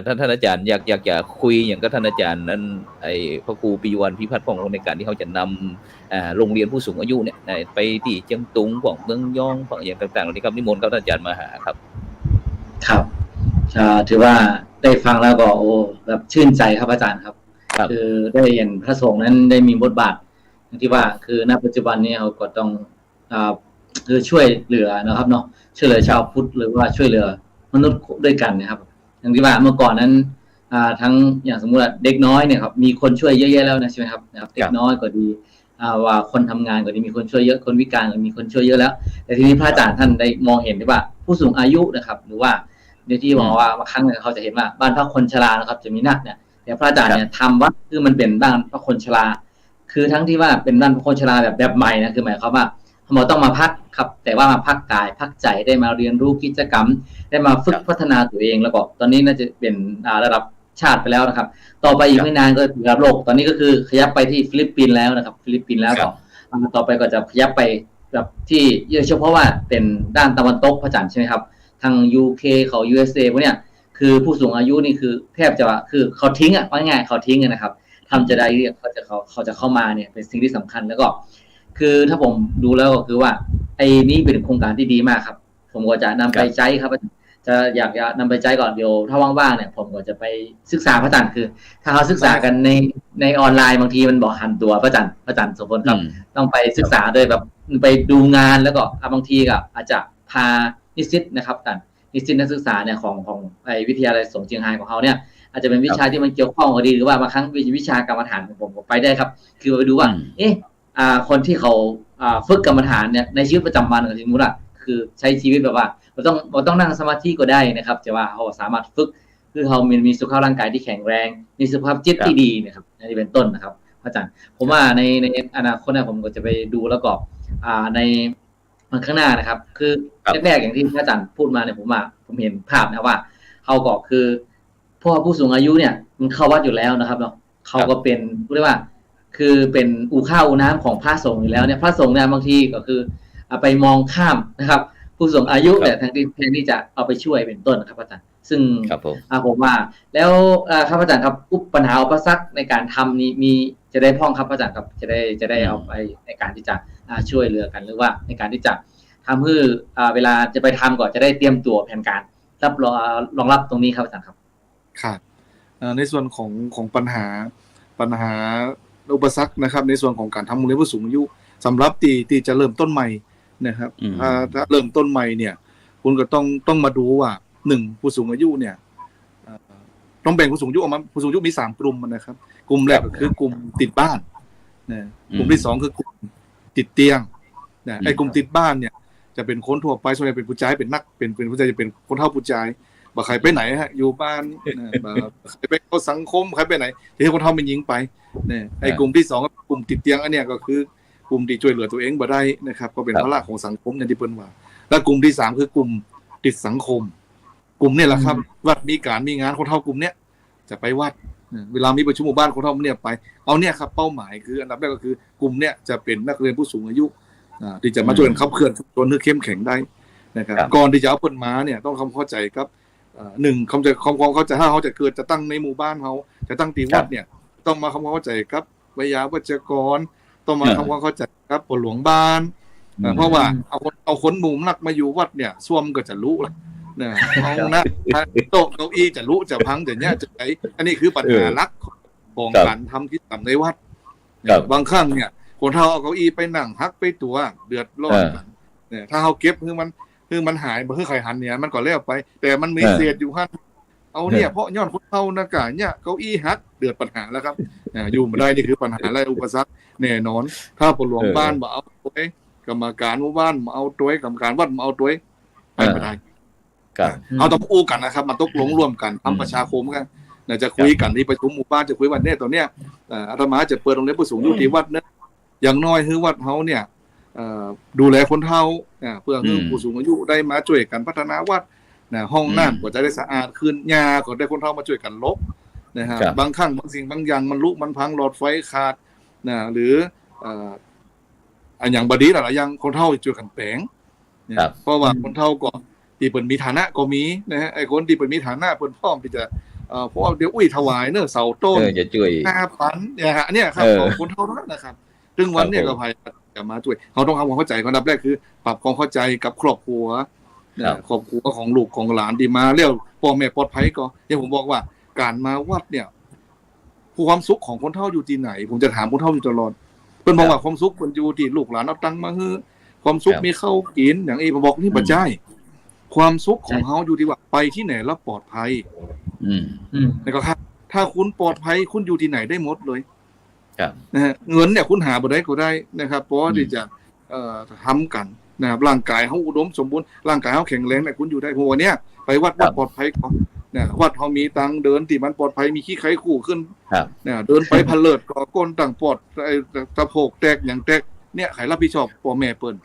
ท่านอาจารย์อยากจะคุยอย่างกับท่านอาจารย์นั้นไอ้พระครูปิยวันพิพัฒน์พงศ์ในการที่เขาจะนำโรงเรียนผู้สูงอายุเนี่ยไปที่เชียงตุงของเมืองยองของอย่างต่างๆเหล่านี้ครับนิมนต์ครับท่านอาจารย์มาหาครับครับถือว่าได้ฟังแล้วก็โอ้แบบชื่นใจครับอาจารย์ครับคือได้เห็นพระสงฆ์นั้นได้มีบทบาทที่ว่าคือณปัจจุบันนี้เราก็ต้องคือช่วยเหลือนะครับเนาะช่วยเหลือชาวพุทธหรือว่าช่วยเหลือมนุษย์ด้วยกันนะครับอย่างที่ว่าเมื่อก่อนนั้นทั้งอย่างสมมุติว่าเด็กน้อยเนี่ยครับมีคนช่วยเยอะๆแล้วนะใช่ไหมครับเด็กน้อยก็ดีว่าคนทำงานก็ดีมีคนช่วยเยอะคนวิการก็มีคนช่วยเยอะแล้วแต่ทีนี้พระอาจารย์ท่านได้มองเห็นได้ว่าผู้สูงอายุนะครับหรือว่าในที่บอกว่าบางครั้งเขาจะเห็นว่าบ้านพักคนชรานะครับจะมีนักเนี่ยแต่พระอาจารย์เนี่ยทำวัดคือมันเป็นบ้านพักคนชราคือทั้งที่ว่าเป็นบ้านพักคนชราแบบใหม่นะคือหมายความว่าเราต้องมาพักครับแต่ว่ามาพักกายพักใจได้มาเรียนรู้กิจกรรมได้มาฝึกพัฒนาตัวเองแล้วก็ตอนนี้น่าจะเป็นระดับชาติไปแล้วนะครับต่อไปอีกไม่นานก็ระดับโลกตอนนี้ก็คือขยับไปที่ฟิลิปปินส์แล้วนะครับฟิลิปปินส์แล้วก็ต่อไปก็จะขยับไปแบบที่เฉพาะว่าเป็นด้านตะวันตกพระจันทร์ใช่ไหมครับทาง UK เขา USA พวกเนี้ยคือผู้สูงอายุนี่คือแทบจะว่าคือเขาทิ้งว่าง่ายเขาทิ้งนะครับทำจะได้เขาจะเข้ามาเนี่ยเป็นสิ่งที่สำคัญแล้วก็คือถ้าผมดูแล้วก็คือว่าไอ้นี่เป็นโครงการที่ดีมากครับผมก็จะนำไปใช้ครับจะอยากจะนำไปใช้ก่อนเดี๋ยวถ้าว่างๆเนี่ยผมก็จะไปศึกษาพระจันทร์คือถ้าเขาศึกษากันในออนไลน์บางทีมันบอกหันตัวพระจันทร์สมบูรณ์ครับต้องไปศึกษาโดยแบบไปดูงานแล้วก็บางทีก็อาจจะพานิสิตนะครับนิสิตนักศึกษาเนี่ยของไอ้วิทยาลัยสงฆ์เชียงรายของเขาเนี่ยอาจจะเป็นวิชาที่มันเกี่ยวข้องก็ดีหรือว่าบางครั้งวิชากรรมฐานของผมไปได้ครับคือไปดูว่าคนที่เขาฝึกกรรมฐานเนี่ยในชีวิตประจำวันของสมมุติคือใช้ชีวิตแบบว่าเราต้องนั่งสมาธิก็ได้นะครับแต่ว่าเขาสามารถฝึกคือเขามีสุขภาพร่างกายที่แข็งแรงมีสุขภาพจิตที่ดีนะครับนี่เป็นต้นนะครับอาจารย์ผมว่าในอนาคตผมก็จะไปดูแล้วก็ในวันข้างหน้านะครับคือแรกๆอย่างที่อาจารย์พูดมาเนี่ยผมเห็นภาพนะว่าเขาก็คือพวกผู้สูงอายุเนี่ยมันเข้าวัดอยู่แล้วนะครับเนาะเขาก็เป็นเรียกว่าคือเป็นอู่ข้าวอู่น้ำของพระสงฆ์อยู่แล้วเนี่ยพระสงฆ์เนี่ยบางทีก็คือไปมองข้ามนะครับผู้สูงอายุแต่ทางที่จะเอาไปช่วยเป็นต้นนะครับอาจารย์ซึ่งผมว่าแล้วครับอาจารย์ครับปัญหาอุปสรรคในการทำนี้มีจะได้พ้องครับอาจารย์ครับจะได้เอาไปในการที่จะช่วยเหลือกันหรือว่าในการที่จะทำให้เวลาจะไปทำก่อนจะได้เตรียมตัวแผนการรองรับตรงนี้ครับอาจารย์ครับครับในส่วนของปัญหาอุปสรรคนะครับในส่วนของการทำโรงเรียนผู้สูงอายุสำหรับที่จะเริ่มต้นใหม่นะครับถ้าเริ่มต้นใหม่เนี่ยคุณก็ต้องมาดูว่า1ผู้สูงอายุเนี่ยต้องแบ่งผู้สูงอายุออกมาผู้สูงอายุมี3กลุ่มนะครับกลุ่มแรกก็คือกลุ่มติดบ้านนะกลุ่มที่2คือกลุ่มติดเตียงนะไอ้กลุ่มติดบ้านเนี่ยจะเป็นคนทั่วไปส่วนใหญ่เป็นผู้ชายเป็นนักเป็นผู้ชายจะเป็นคนเฒ่าผู้ชายบ่ใครไปไหนฮะอยู่บ้านใครไปเข้าสังคมใครไปไหนที่คนเฒ่าเป็นหญิงไปเนี่ยไอ้กลุ่มที่2ก็กลุ่มติดเตียงอันเนี้ยก็คือกลุ่มที่ช่วยเหลือตัวเองบ่ได้นะครับก็เป็นภาระของสังคมอย่างที่เปิ้นว่าแล้วกลุ่มที่3คือกลุ่มติดสังคมกลุ่มนี้แหละครับวัดมีงานคนเฒ่ากลุ่มเนี้ยจะไปวัดเวลามีประชุมหมู่บ้านคนเฒ่าเนี่ยไปเอาเนี่ยครับเป้าหมายคืออันดับแรกก็คือกลุ่มเนี้ยจะเป็นนักเรียนผู้สูงอายุที่จะมาช่วยขับเคลื่อนชุมชนให้เข้มแข็งได้ นะครับก่อนที่จะเอาเพิ่นมาเนี่ยต้องทำเข้าใจครับหนึ่งความเข้าใจถ้าเขาจะเกิดจะตั้งในหมู่บ้านเขาจะตั้งตีวัดเนี่ยต้องมาทำความเข้าใจครับวิทยาวัจกรต้องมาทำความเข้าใจครับปหลวงบ้านเพราะว่าเอาคนหมู่นักมาอยู่วัดเนี่ยซ่วมก็จะรู้ละเนี่ยเอานะโต๊ะเก้าอี้จะรู้จะพังจะเนี่ยจะไหนอันนี้คือปัญหาหลักของการทำกิจกรรมในวัดบางครั้งเนี่ยคนเฒ่าเอาเก้าอี้ไปนั่งฮักไปตัวเดือดร้อนกันเนี่ยถ้าเขาเก็บคือมันหายมันคือไข่หันเนี่ยมันก็แล้วไปแต่มันมีเศษอยู่หั่นเอาเนี่ยเพราะย้อนคนเฒ่านะกะเนี่ยเก้าอี้ฮักเดือดปัญหาแล้วครับอยู่ไม่ได้นี่คือปัญหาและอุปสรรคแน่นอนถ้าปหลวงบ้านบ่เอาตัวกรรมการหมู่บ้านมาเอาตัวกรรมการวัดมาเอาตัวไม่ได้เอาต้องอู้กันนะครับมาตกลงร่วมกันทำประชาคมกันจะคุยกันที่ประชุมหมู่บ้านจะคุยวันนี้ตอนเนี้ยอาตมาจะเปิดโรงเรียนผู้สูงอายุที่วัดเนี่ยอย่างน้อยคือวัดเฮาเนี่ยดูแลคนเฒ่าเพื่อให้ผู้สูงอายุได้มาช่วยกันพัฒนาวัดห้องน้ำก็จะได้สะอาดขึ้นยาก็ได้คนเฒ่ามาช่วยกันลบนะครับบางครั้งบางสิ่งบางอย่างมันลุมันพังหลอดไฟขาดหรืออันอย่างบดีหลายอย่างคนเฒ่าช่วยกันแปลงเพราะว่าคนเฒ่าก็ที่เปิดมีฐานะก็มีนะฮะไอ้คนที่เปิดมีฐานะเปิดพร้อมที่จะเพราะเดี๋ยวถวายเนื้อเสาต้นจะช่วย5,000เนี่ยครับของคนเท่านั้นนะครับซึ่งวันนี้ก็พยายามจะมาช่วยเขาต้องทำความเข้าใจอันดับแรกคือปรับความเข้าใจกับครอบครัวครอบครัวของลูกของหลานที่มาเรียกพ่อแม่ปลอดภัยก็อย่างผมบอกว่าการมาวัดเนี่ยความสุขของคนเฒ่าอยู่ที่ไหนผมจะถามคนเฒ่าอยู่ตลอดเพิ่นบอกว่าความสุขมันอยู่ที่ลูกหลานเอาตังค์มาให้ความสุขมีข้าวกินอย่างผมบอกนี่บ่ใช่ความสุขของเฮาอยู่ที่ว่าไปที่ไหนแล้วปลอดภัยนะครับถ้าคุณปลอดภัยคุณอยู่ที่ไหนได้หมดเลยนะฮะเงินเนี่ยคุณหาบ่ได้ก็ได้นะครับเพราะที่จะทำกันนะครับร่างกายเฮาอุดมสมบูรณ์ร่างกายเฮาแข็งแรงเนี่ยคุณอยู่ได้เพราะว่าเนี่ยไปวัดปลอดภัยก่อนเนี่ยวัดเฮามีตังเดินที่มันปลอดภัยมีขี้ไข้คู่ขึ้นเนี่ยเดินไปพเลิดก็ก้นต่างปอดตะโพกแตกอย่างแตกเนี่ยใครรับผิดชอบพ่อแม่เปิ้น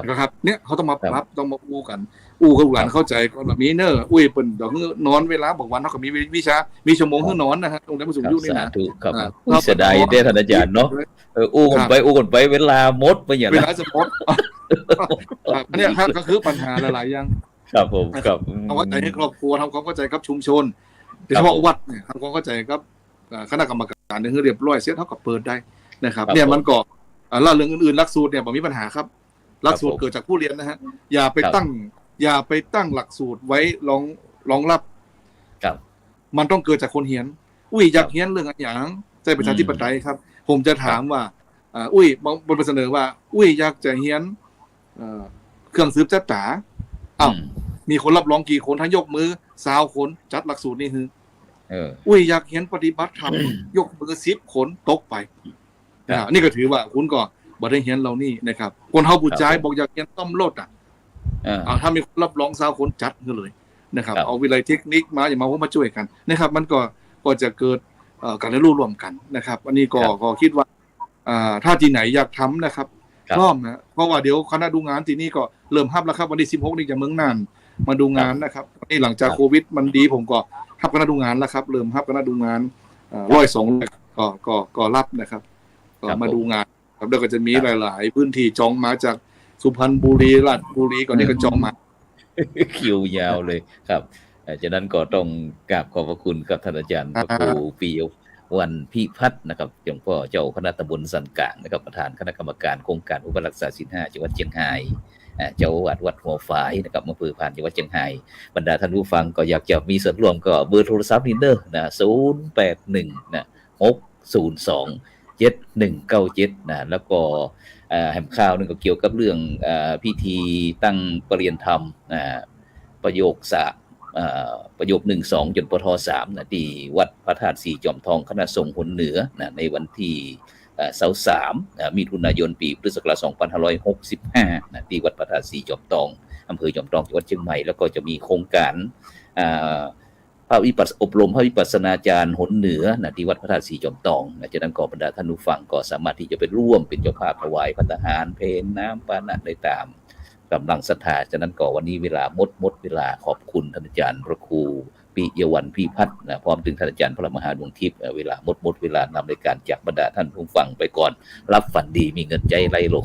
นะครับเนี่ยเขาต้องมาปรับต้องมาอู้กันอู้กับหลานเข้าใจก่อนแบบนี้เนอะอุ้ยเปิ้นดอกนอนเวลาบอกวันเฮาก็มีวิชามีชั่วโมงให้นอนนะฮะตรงนั้นผู้สูงอายุนี่นะถูกครับเสียดายได้ท่านอาจารย์เนาะอู้กันไปเวลาหมดไปอย่างนั้นเวลาจะหมดอันนี้ครับก็คือปัญหาหลายๆอย่างครับผมครับเอาเข้าใจให้ครอบครัวทำความเข้าใจกับชุมชนโดยเฉพาะวัดเนี่ยทำความเข้าใจกับคณะกรรมการเนี่ยคือเรียบร้อยเสร็จเท่ากับเปิดได้นะครับเนี่ยมันก็แล้วเรื่องอื่นๆหลักสูตรเนี่ยบ่มีปัญหาครับหลักสูตรเกิดจากผู้เรียนนะฮะอย่าไปตั้งหลักสูตรไว้รองรับมันต้องเกิดจากคนเรียนอยากเรียนเรื่องอะไรอย่างใจประชาธิปไตยครับผมจะถามว่าบนเสนอว่าอยากจะเรียนเครื่องสืบจัดจ๋ามีคนรับรองกี่คนถ้ายกมือ20คนจัดหลักสูตรนี่คืออยากเรียนปฏิบัติธรรมยกมือ10คนตกไปนี่ก็ถือว่าคุณก็บ่ได้เรียนเรานี่นะครับคนเฮาผู้ชายบอกอยากเรียนต้มรถถ้ามีคนรับรอง20คนจัดขึ้นเลยนะครับเอาวิทยาลัยเทคนิคมาอย่างมาช่วยกันนะครับมันก็จะเกิดการเรียนรู้ร่วมกันนะครับอันนี้ก็คิดว่าถ้าที่ไหนอยากทำนะครับพร้อมนะเพราะว่าเดี๋ยวคณะดูงานที่นี่ก็เริ่มฮับแล้วครับวันที่16นี่จะเมืองน่านมาดูงานนะครับนี่หลังจากโควิดมันดีผมก็ฮับคณะดูงานแล้วครับเริ่มฮับคณะดูงาน102ก็รับนะครับก็มาดูงานครับแล้วก็จะมีหลายๆพื้นที่จองมาจากสุพรรณบุรีราชบุรีก่อนนี้ก็จองมาคิวยาวเลยครับจากนั้นก็ต้องกราบขอบพระคุณกับท่านอาจารย์พระครูปิยวันพิพัฒน์นะครับหลวงพ่อเจ้าคณะตำบลสันกลางนะครับประธานคณะกรรมการโครงการอุปรักษาศีล 5จังหวัดเชียงรายเจ้าวัดหัวฝายนะครับอำเภอพานจังหวัดเชียงรายบรรดาท่านผู้ฟังก็อยากจะมีส่วนร่วมก็เบอร์โทรศัพท์นี่เด้อนะ081นะ602 7197นะแล้วก็แหมข่าวนึงก็เกี่ยวกับเรื่องพิธีตั้งประเรียนธรรมประโยค1-2 จนปท3นะที่วัดพระธาตุสีจอมทองคณะสงฆ์หนเหนือนะในวันที่23มิถุนายนปีพุทธศักราช2565นะที่วัดพระธาตุสีจอมทองอำเภอจอมทองจังหวัดเชียงใหม่แล้วก็จะมีโครงการพระอบรมพระวิปัสสนาจารย์หนเหนือนะที่วัดพระธาตุสีจอมทองจากนั้นก็บรรดาท่านผู้ฟังก็สามารถที่จะไปร่วมเป็นเจ้าภาพถวายภัตตาหารเพลน้ำปานะได้ตามกำลังศรัทธาจากนั้นก็วันนี้เวลาหมดเวลาขอบคุณท่านอาจารย์พระครูปิยวันพิพัฒน์นะพร้อมถึงท่านอาจารย์พระมหาดวงทิพย์เวลาหมดเวลานำรายการจากบรรดาท่านผู้ฟังไปก่อนรับฝันดีมีเงินใจไหลลง